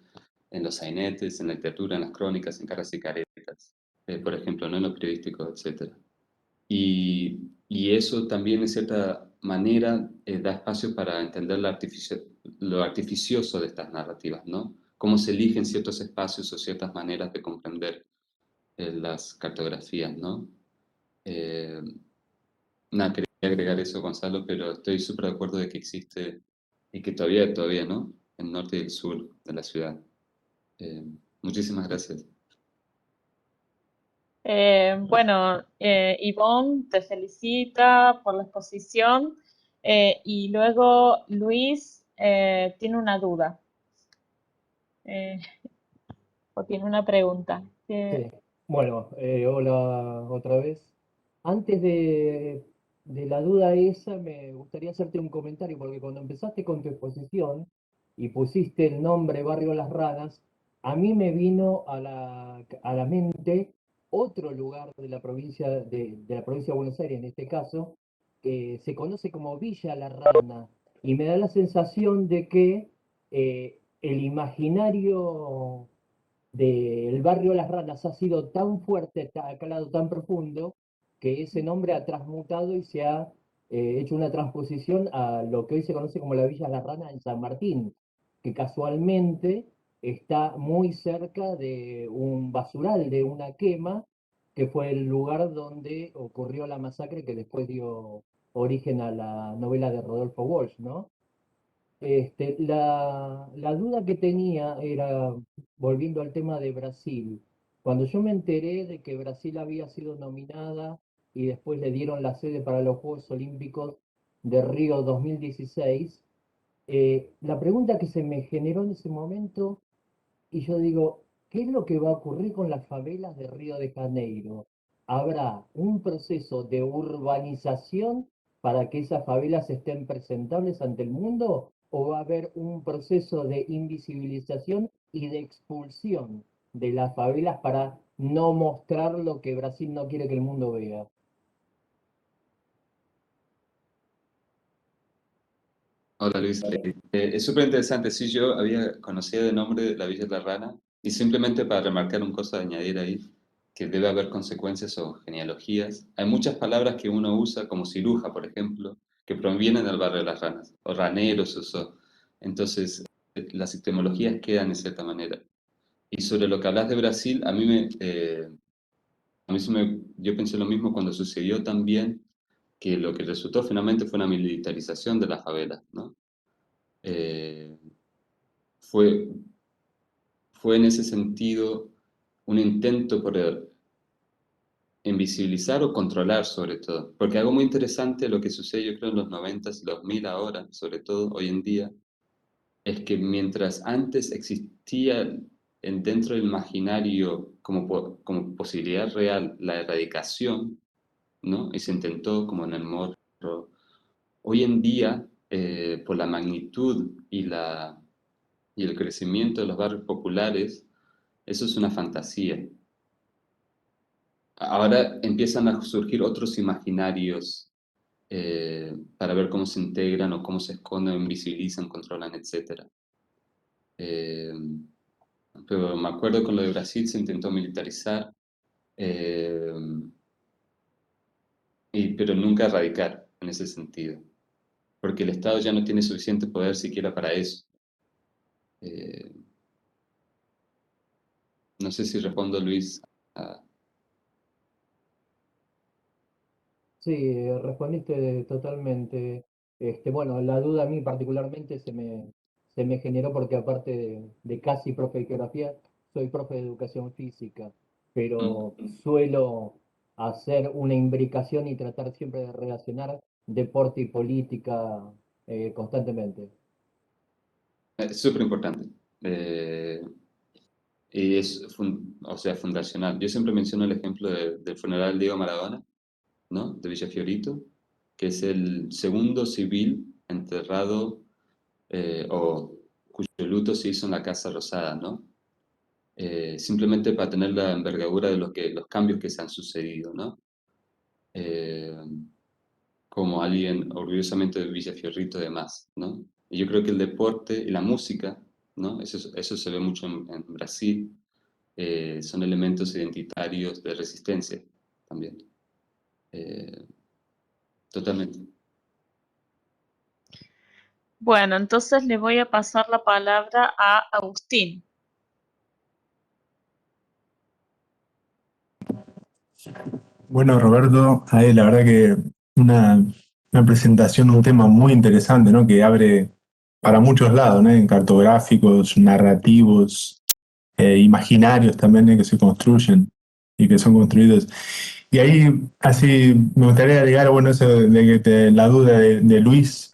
en los sainetes, en la literatura, en las crónicas, en Caras y Caretas, por ejemplo, ¿no? En lo periodístico, etc. Y eso también, en cierta manera, da espacio para entender lo artificioso de estas narrativas, ¿no? Cómo se eligen ciertos espacios o ciertas maneras de comprender las cartografías, ¿no? Eh, Nada, quería agregar eso, Gonzalo, pero estoy súper de acuerdo de que existe y que todavía, ¿no? El norte y el sur de la ciudad. Muchísimas gracias. Bueno, Ivonne te felicita por la exposición y luego Luis tiene una duda o tiene una pregunta. Sí. Bueno, hola otra vez. Antes de la duda esa, me gustaría hacerte un comentario, porque cuando empezaste con tu exposición y pusiste el nombre Barrio Las Ranas, a mí me vino a la mente otro lugar de la provincia de la provincia de Buenos Aires, en este caso, que se conoce como Villa La Rana, y me da la sensación de que el imaginario del barrio Las Ranas ha sido tan fuerte, ha calado tan profundo, que ese nombre ha transmutado y se ha hecho una transposición a lo que hoy se conoce como la Villa Las Ranas en San Martín, que casualmente está muy cerca de un basural, de una quema, que fue el lugar donde ocurrió la masacre que después dio origen a la novela de Rodolfo Walsh, ¿no? La duda que tenía era, volviendo al tema de Brasil, cuando yo me enteré de que Brasil había sido nominada y después le dieron la sede para los Juegos Olímpicos de Río 2016, la pregunta que se me generó en ese momento, y yo digo, ¿qué es lo que va a ocurrir con las favelas de Río de Janeiro? ¿Habrá un proceso de urbanización para que esas favelas estén presentables ante el mundo? ¿O va a haber un proceso de invisibilización y de expulsión de las favelas para no mostrar lo que Brasil no quiere que el mundo vea? Hola Luis, es súper interesante. Sí, yo había conocido de nombre la Villa de la Rana y simplemente para remarcar un cosa, añadir ahí, que debe haber consecuencias o genealogías. Hay muchas palabras que uno usa, como ciruja, por ejemplo, que provienen del barrio de las ranas, o raneros, entonces las etimologías quedan de cierta manera. Y sobre lo que hablas de Brasil, yo pensé lo mismo cuando sucedió también, que lo que resultó finalmente fue una militarización de las favelas, ¿no? Eh, fue, fue en ese sentido un intento por invisibilizar o controlar sobre todo. Porque algo muy interesante, lo que sucede yo creo en los 90s y 2000 ahora, sobre todo hoy en día, es que mientras antes existía dentro del imaginario como posibilidad real la erradicación, ¿no? Y se intentó como en el Morro, hoy en día, por la magnitud y el crecimiento de los barrios populares, eso es una fantasía. Ahora empiezan a surgir otros imaginarios para ver cómo se integran o cómo se esconden, invisibilizan, controlan, etc. Pero me acuerdo con lo de Brasil se intentó militarizar, eh, pero nunca erradicar en ese sentido, porque el Estado ya no tiene suficiente poder siquiera para eso. Eh, no sé si respondo, Luis. a- Sí, respondiste totalmente. Bueno, la duda a mí particularmente se me generó porque aparte de casi profe de geografía, soy profe de educación física, pero suelo hacer una imbricación y tratar siempre de relacionar deporte y política constantemente. Es súper importante. Y es, o sea, fundacional. Yo siempre menciono el ejemplo del funeral de Diego Maradona, ¿no? De Villa Fiorito, que es el segundo civil enterrado o cuyo luto se hizo en la Casa Rosada, ¿no? Simplemente para tener la envergadura de los cambios que se han sucedido, ¿no? Eh, como alguien orgullosamente de Villa Fiorito y demás, ¿no? Y yo creo que el deporte y la música, ¿no? Eso se ve mucho en Brasil, son elementos identitarios de resistencia también. Totalmente. Bueno, entonces le voy a pasar la palabra a Agustín. Bueno, Roberto, ahí la verdad que una presentación, un tema muy interesante, ¿no? Que abre para muchos lados, ¿no? En cartográficos, narrativos, imaginarios también, que se construyen y que son construidos. Y ahí, así, me gustaría agregar, bueno, eso de que la duda de Luis.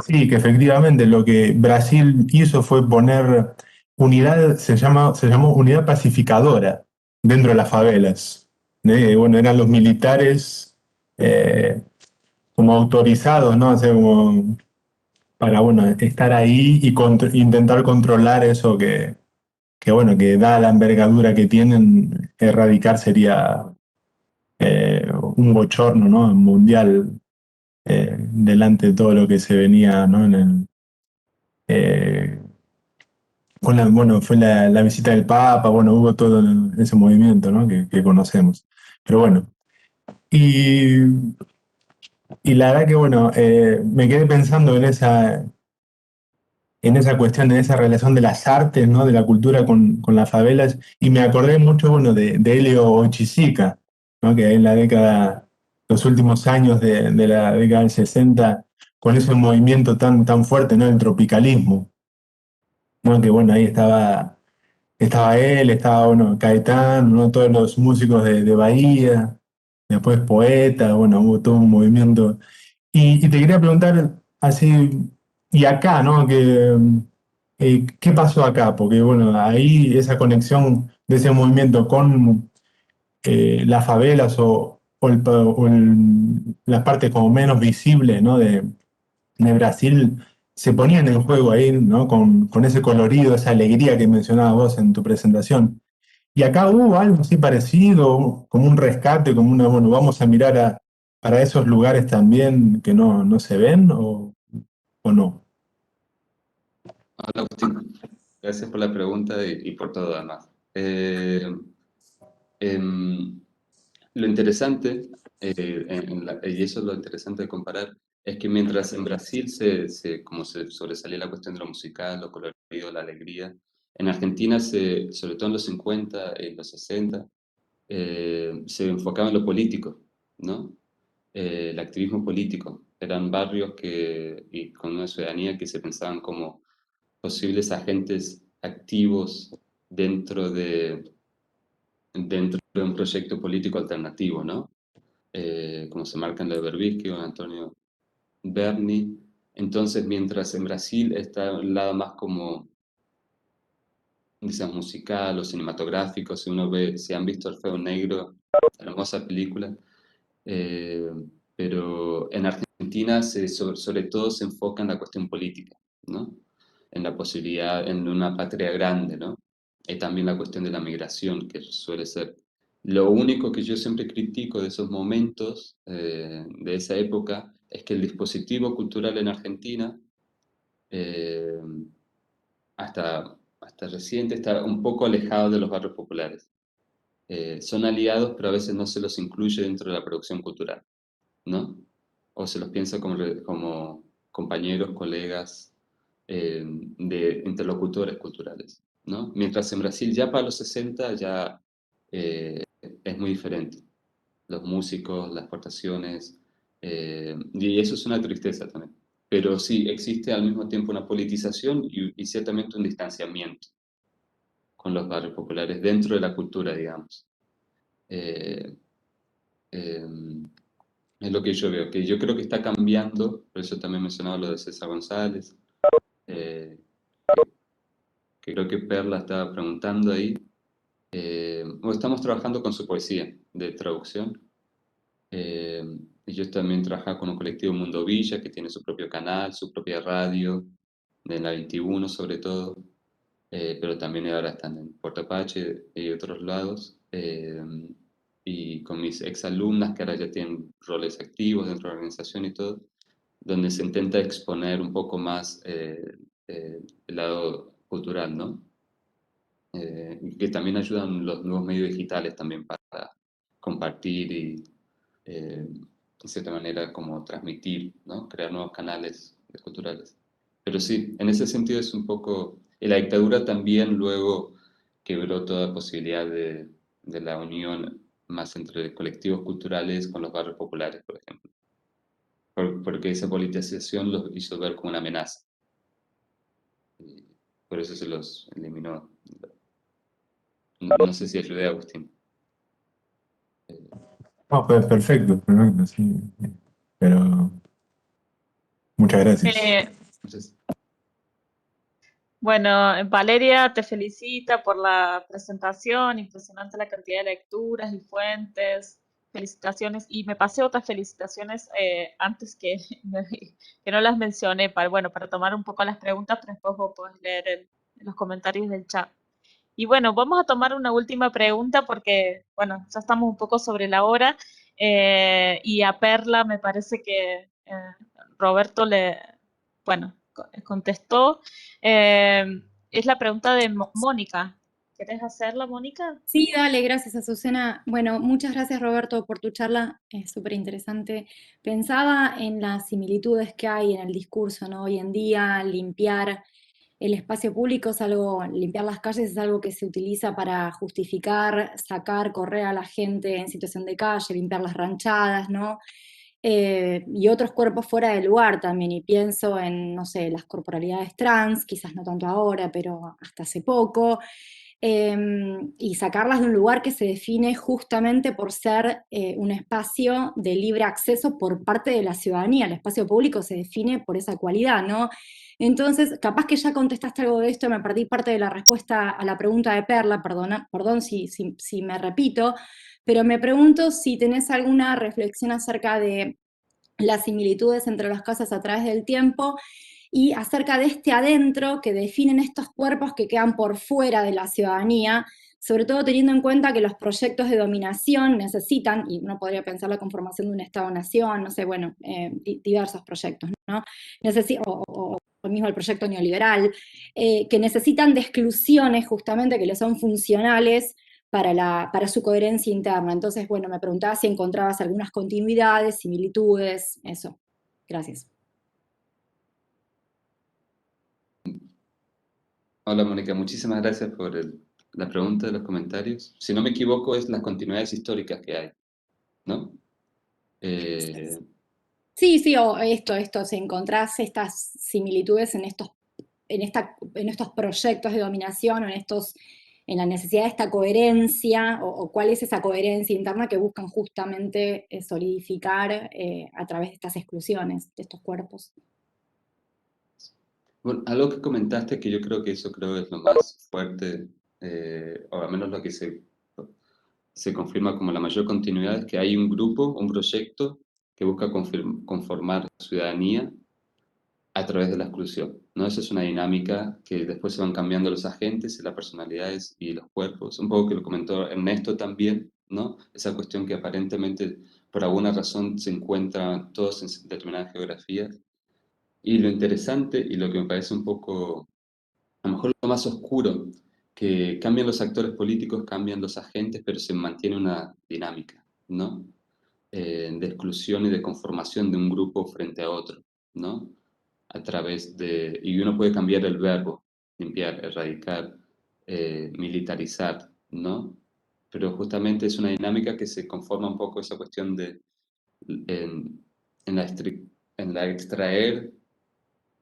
Sí, que efectivamente lo que Brasil hizo fue poner unidad, se llamó unidad pacificadora dentro de las favelas. Bueno, eran los militares como autorizados, ¿no? O sea, como para, bueno, estar ahí y intentar controlar eso bueno, que dada la envergadura que tienen, erradicar sería un bochorno, ¿no? Mundial, delante de todo lo que se venía, ¿no? Eh, bueno, fue la visita del Papa, bueno, hubo todo ese movimiento, ¿no? que conocemos. Pero bueno, y, y la verdad que, bueno, me quedé pensando en esa cuestión, en esa relación de las artes, ¿no? De la cultura con las favelas, y me acordé mucho, bueno, de Elio Ochisica, ¿no? Que en la década, los últimos años de la década del 60, con ese movimiento tan fuerte, ¿no? El tropicalismo, ¿no? Que bueno, ahí estaba él, estaba, bueno, Caetano, ¿no? Todos los músicos de Bahía, después Poeta, bueno, hubo todo un movimiento. Y te quería preguntar así, y acá, ¿no? ¿Qué pasó acá? Porque, bueno, ahí esa conexión de ese movimiento con las favelas las partes como menos visibles, ¿no? De Brasil se ponían en juego ahí, ¿no? Con ese colorido, esa alegría que mencionabas vos en tu presentación. Y acá hubo algo así parecido, como un rescate, como bueno, vamos a mirar para esos lugares también que no se ven o no. Hola, Agustín. Gracias por la pregunta y por todo además. Em, lo interesante, y eso es lo interesante de comparar, es que mientras en Brasil como se sobresalía la cuestión de lo musical, lo colorido, la alegría, en Argentina, sobre todo en los 50, en los 60, se enfocaba en lo político, ¿no? El activismo político. Eran barrios y con una ciudadanía que se pensaban como posibles agentes activos dentro dentro de un proyecto político alternativo, ¿no? Como se marca en la de Berbisky o en Antonio Berni. Entonces, mientras en Brasil está un lado más como, quizás musical o cinematográfico, si han visto Orfeo Negro, hermosa película, eh, pero en Argentina sobre todo se enfoca en la cuestión política, ¿no? En la posibilidad, en una patria grande, ¿no? Y también la cuestión de la migración, que suele ser lo único que yo siempre critico de esos momentos, de esa época, es que el dispositivo cultural en Argentina, eh, hasta reciente, está un poco alejado de los barrios populares. Son aliados, pero a veces no se los incluye dentro de la producción cultural, ¿no? O se los piensa como compañeros, colegas, de interlocutores culturales, ¿no? Mientras en Brasil ya para los 60 ya es muy diferente. Los músicos, las aportaciones, y eso es una tristeza también. Pero sí, existe al mismo tiempo una politización y ciertamente un distanciamiento con los barrios populares dentro de la cultura, digamos. Eh, eh, Es lo que yo veo, que yo creo que está cambiando, por eso también mencionaba lo de César González, eh, que creo que Perla estaba preguntando ahí. Estamos trabajando con su poesía de traducción. Y yo también trabajo con un colectivo Mundo Villa, que tiene su propio canal, su propia radio, de la 21 sobre todo, pero también ahora están en Puerto Apache y otros lados. Y con mis exalumnas que ahora ya tienen roles activos dentro de la organización y todo. donde se intenta exponer un poco más el lado cultural, ¿no? Que también ayudan los nuevos medios digitales también para compartir y, de cierta manera, como transmitir, ¿no? Crear nuevos canales culturales. Pero sí, en ese sentido es un poco... Y la dictadura también luego quebró toda posibilidad de la unión más entre colectivos culturales con los barrios populares, por ejemplo. Porque esa politización los hizo ver como una amenaza. Y por eso se los eliminó. No sé si ayudé a Agustín. No, pues perfecto, sí. Pero muchas gracias. Entonces, Bueno, Valeria te felicita por la presentación, impresionante la cantidad de lecturas y fuentes, felicitaciones, y me pasé otras felicitaciones antes que no las mencioné, para tomar un poco las preguntas, pero después vos podés leer los comentarios del chat. Y bueno, vamos a tomar una última pregunta porque, bueno, ya estamos un poco sobre la hora, y a Perla me parece que Roberto contestó. Es la pregunta de Mónica. ¿Querés hacerla, Mónica? Sí, dale, gracias, Azucena. Bueno, muchas gracias, Roberto, por tu charla, es súper interesante. Pensaba en las similitudes que hay en el discurso, ¿no? Hoy en día, limpiar el espacio público es algo, limpiar las calles es algo que se utiliza para justificar, sacar, correr a la gente en situación de calle, limpiar las ranchadas, ¿no? Y otros cuerpos fuera de lugar también, y pienso en, no sé, las corporalidades trans, quizás no tanto ahora, pero hasta hace poco, y sacarlas de un lugar que se define justamente por ser un espacio de libre acceso por parte de la ciudadanía. El espacio público se define por esa cualidad, ¿no? Entonces, capaz que ya contestaste algo de esto, me perdí parte de la respuesta a la pregunta de Perla, perdón si me repito, pero me pregunto si tenés alguna reflexión acerca de las similitudes entre las casas a través del tiempo y acerca de este adentro que definen estos cuerpos que quedan por fuera de la ciudadanía, sobre todo teniendo en cuenta que los proyectos de dominación necesitan, y uno podría pensar la conformación de un Estado-nación, no sé, bueno, diversos proyectos, ¿no? O mismo el proyecto neoliberal, que necesitan de exclusiones justamente que les son funcionales para su coherencia interna. Entonces, bueno, me preguntaba si encontrabas algunas continuidades, similitudes, eso. Gracias. hola Mónica, muchísimas gracias por la pregunta de los comentarios. Si no me equivoco, es las continuidades históricas que hay, ¿no? Sí, o esto, si encontrás estas similitudes en estos proyectos de dominación o en la necesidad de esta coherencia, o cuál es esa coherencia interna que buscan justamente solidificar a través de estas exclusiones, de estos cuerpos. Bueno, algo que comentaste que yo creo que eso es lo más fuerte, o al menos lo que se confirma como la mayor continuidad, es que hay un grupo, un proyecto que busca conformar ciudadanía a través de la exclusión, ¿no? Esa es una dinámica que después se van cambiando los agentes y las personalidades y los cuerpos. Un poco que lo comentó Ernesto también, ¿no? Esa cuestión que aparentemente por alguna razón se encuentran todos en determinadas geografías. Y lo interesante y lo que me parece un poco, a lo mejor lo más oscuro, que cambian los actores políticos, cambian los agentes, pero se mantiene una dinámica, ¿no? De exclusión y de conformación de un grupo frente a otro, ¿no? A través de, y uno puede cambiar el verbo, limpiar, erradicar, militarizar, ¿no? Pero justamente es una dinámica que se conforma un poco esa cuestión de, en la extraer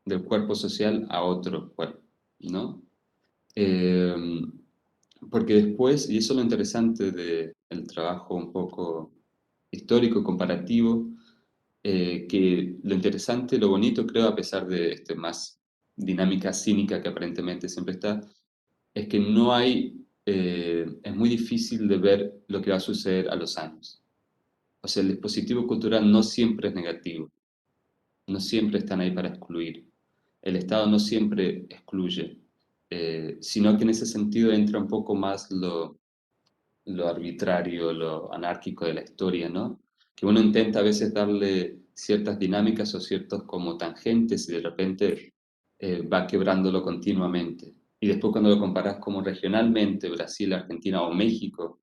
del cuerpo social a otro cuerpo, ¿no? Porque después, y eso es lo interesante del trabajo un poco histórico, comparativo, que lo interesante, lo bonito, creo, a pesar de más dinámica cínica que aparentemente siempre está, es que no hay, es muy difícil de ver lo que va a suceder a los años. O sea, el dispositivo cultural no siempre es negativo, no siempre están ahí para excluir. El Estado no siempre excluye, sino que en ese sentido entra un poco más lo arbitrario, lo anárquico de la historia, ¿no? Que uno intenta a veces darle ciertas dinámicas o ciertos como tangentes y de repente va quebrándolo continuamente. Y después cuando lo comparas como regionalmente, Brasil, Argentina o México,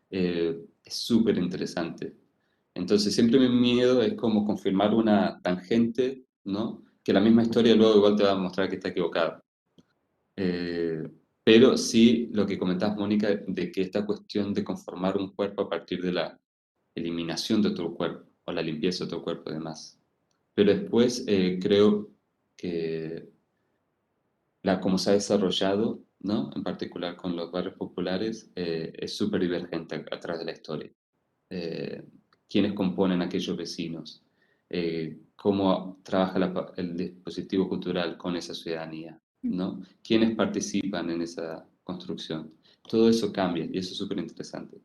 es súper interesante. Entonces siempre mi miedo es como confirmar una tangente, ¿no? Que la misma historia luego igual te va a mostrar que está equivocada. Pero sí lo que comentabas, Mónica, de que esta cuestión de conformar un cuerpo a partir de la eliminación de otro cuerpo o la limpieza de otro cuerpo y demás. Pero después creo que como se ha desarrollado, ¿no? En particular con los barrios populares, es súper divergente a través de la historia. Quiénes componen aquellos vecinos, cómo trabaja el dispositivo cultural con esa ciudadanía, ¿no? Quiénes participan en esa construcción. Todo eso cambia y eso es súper interesante.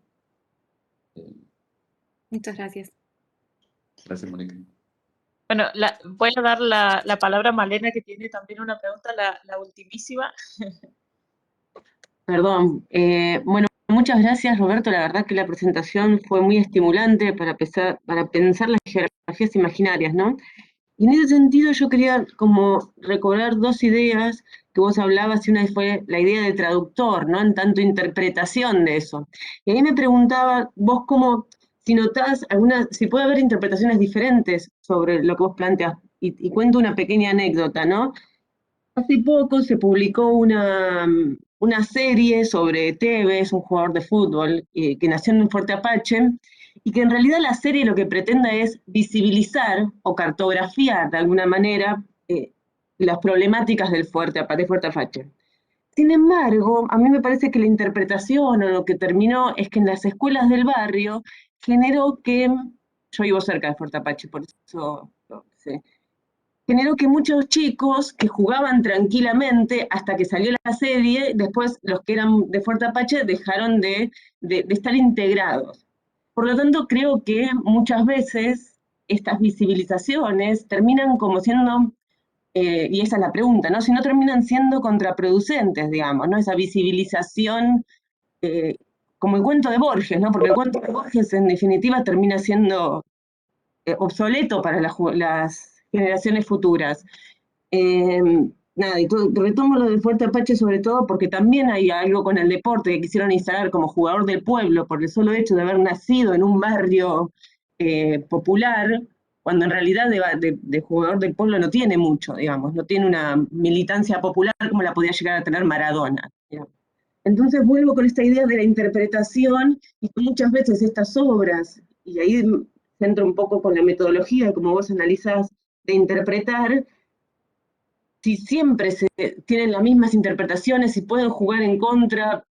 Muchas gracias. Gracias, Mónica. Bueno, voy a dar la palabra a Malena, que tiene también una pregunta, la ultimísima. Perdón. Bueno, muchas gracias, Roberto. La verdad que la presentación fue muy estimulante para pensar las geografías imaginarias, ¿no? Y en ese sentido yo quería como recobrar dos ideas que vos hablabas, y una fue la idea de traductor, ¿no? En tanto interpretación de eso. Y ahí me preguntaba, vos cómo, si notás si puede haber interpretaciones diferentes sobre lo que vos planteas. Y cuento una pequeña anécdota, ¿no? Hace poco se publicó una serie sobre Tevez, un jugador de fútbol que nació en Fuerte Apache, y que en realidad la serie lo que pretende es visibilizar o cartografiar de alguna manera las problemáticas de Fuerte Apache. Sin embargo, a mí me parece que la interpretación o lo que terminó es que en las escuelas del barrio generó que, yo vivo cerca de Fuerte Apache, por eso lo sé, generó que muchos chicos que jugaban tranquilamente hasta que salió la serie, después los que eran de Fuerte Apache dejaron de estar integrados. Por lo tanto, creo que muchas veces estas visibilizaciones terminan como siendo, y esa es la pregunta, ¿no? Si no terminan siendo contraproducentes, digamos, ¿no? Esa visibilización, como el cuento de Borges, ¿no? Porque el cuento de Borges en definitiva termina siendo obsoleto para las generaciones futuras. Nada, y retomo lo de Fuerte Apache sobre todo porque también hay algo con el deporte que quisieron instalar como jugador del pueblo por el solo hecho de haber nacido en un barrio popular, cuando en realidad de jugador del pueblo no tiene mucho, digamos, no tiene una militancia popular como la podía llegar a tener Maradona, digamos. Entonces vuelvo con esta idea de la interpretación y que muchas veces estas obras, y ahí centro un poco con la metodología, como vos analizás, de interpretar, si siempre se tienen las mismas interpretaciones, si pueden jugar en contra,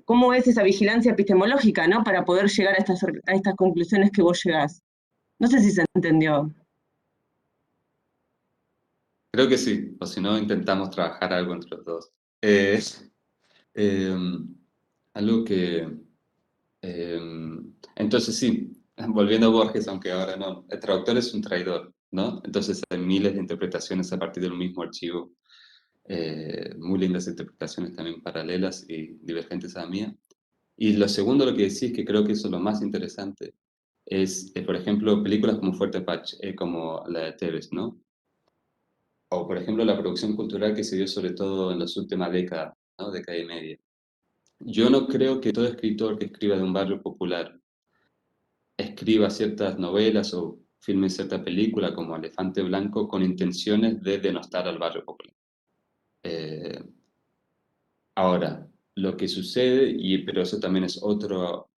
cómo es esa vigilancia epistemológica, ¿no? Para poder llegar a estas conclusiones que vos llegás. No sé si se entendió. Creo que sí, o si no intentamos trabajar algo entre los dos. Algo que... entonces sí, volviendo a Borges, aunque ahora no, el traductor es un traidor, ¿no? Entonces hay miles de interpretaciones a partir del mismo archivo, muy lindas interpretaciones también paralelas y divergentes a la mía. Y lo segundo, lo que decís, que creo que eso es lo más interesante, es, por ejemplo, películas como Fuerte Apache, como la de Tevez, ¿no? O, por ejemplo, la producción cultural que se dio sobre todo en las últimas décadas, ¿no? Década y media. Yo no creo que todo escritor que escriba de un barrio popular escriba ciertas novelas o filme cierta película como Elefante Blanco con intenciones de denostar al barrio popular. Ahora, lo que sucede, pero eso también es otro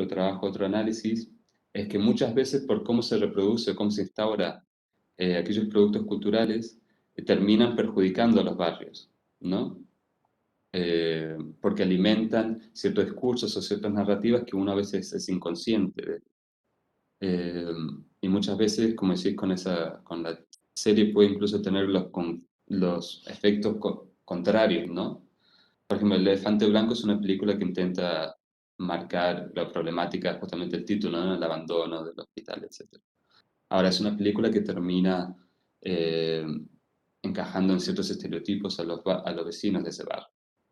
trabajo, otro análisis, es que muchas veces por cómo se reproduce, cómo se instaura aquellos productos culturales, terminan perjudicando a los barrios, ¿no? Porque alimentan ciertos discursos o ciertas narrativas que uno a veces es inconsciente de. Y muchas veces, como decís, con la serie puede incluso tener los efectos contrarios, ¿no? Por ejemplo, El Elefante Blanco es una película que intenta marcar la problemática, justamente el título, ¿no? El abandono del hospital, etc. Ahora, es una película que termina encajando en ciertos estereotipos a los vecinos de ese barrio,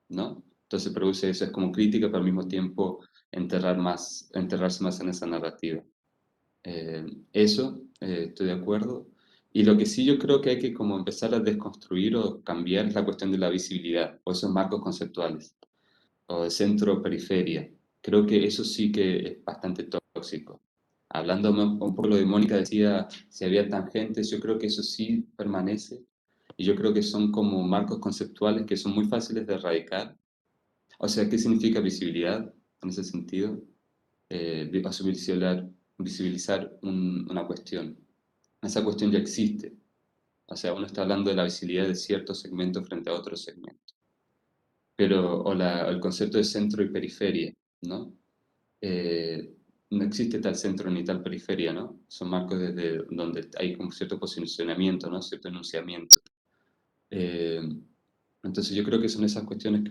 ¿no? Entonces produce eso, es como crítica, pero al mismo tiempo enterrarse más en esa narrativa. Eso, estoy de acuerdo. Y lo que sí yo creo que hay que como empezar a desconstruir o cambiar es la cuestión de la visibilidad, o esos marcos conceptuales, o de centro-periferia. Creo que eso sí que es bastante tóxico. Hablando un poco lo de Mónica, decía si había tangentes, yo creo que eso sí permanece. Y yo creo que son como marcos conceptuales que son muy fáciles de erradicar. O sea, ¿qué significa visibilidad en ese sentido? Visibilizar una cuestión. Esa cuestión ya existe. O sea, uno está hablando de la visibilidad de ciertos segmentos frente a otros segmentos. Pero, o el concepto de centro y periferia, ¿no? No existe tal centro ni tal periferia, ¿no? Son marcos desde donde hay como cierto posicionamiento, ¿no? Cierto enunciamiento. Entonces yo creo que son esas cuestiones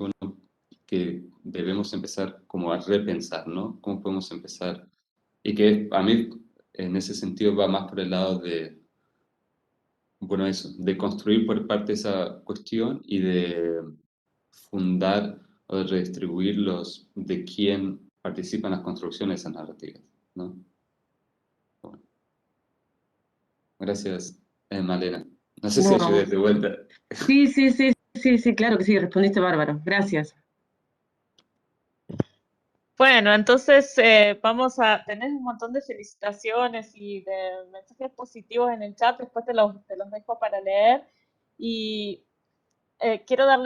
que debemos empezar como a repensar, ¿no? ¿Cómo podemos empezar? Y que a mí en ese sentido va más por el lado de, bueno, eso, de construir por parte esa cuestión y de fundar o de redistribuir de quién participa en las construcciones de esas narrativas, ¿no? Bueno, gracias, Malena. No sé si ayudé de vuelta. Sí, claro que sí, respondiste bárbaro. Gracias. Bueno, entonces vamos a tener un montón de felicitaciones y de mensajes positivos en el chat, después te los dejo para leer. Y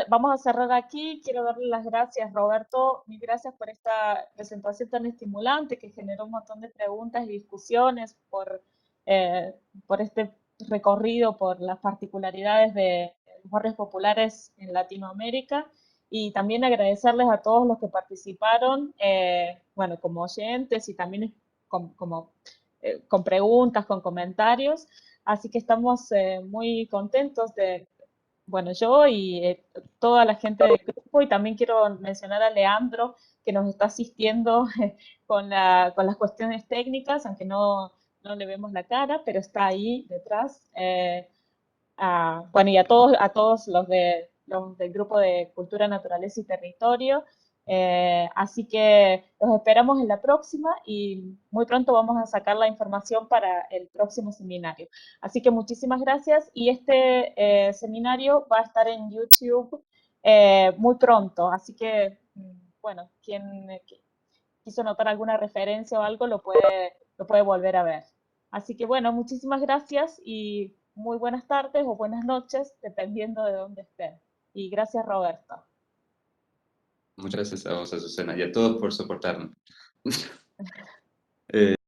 vamos a cerrar aquí, quiero darle las gracias, Roberto, mil gracias por esta presentación tan estimulante que generó un montón de preguntas y discusiones por este recorrido por las particularidades de los barrios populares en Latinoamérica. Y también agradecerles a todos los que participaron, bueno, como oyentes y también con preguntas, con comentarios. Así que estamos muy contentos bueno, yo y toda la gente del grupo, y también quiero mencionar a Leandro, que nos está asistiendo con las cuestiones técnicas, aunque no le vemos la cara, pero está ahí detrás. Bueno, y a todos los del grupo de Cultura, Naturaleza y Territorio. Así que los esperamos en la próxima y muy pronto vamos a sacar la información para el próximo seminario. Así que muchísimas gracias y este seminario va a estar en YouTube muy pronto. Así que, bueno, quien quiso notar alguna referencia o algo lo puede volver a ver. Así que bueno, muchísimas gracias y muy buenas tardes o buenas noches, dependiendo de dónde estén. Y gracias, Roberto. Muchas gracias a vos, Azucena, y a todos por soportarnos.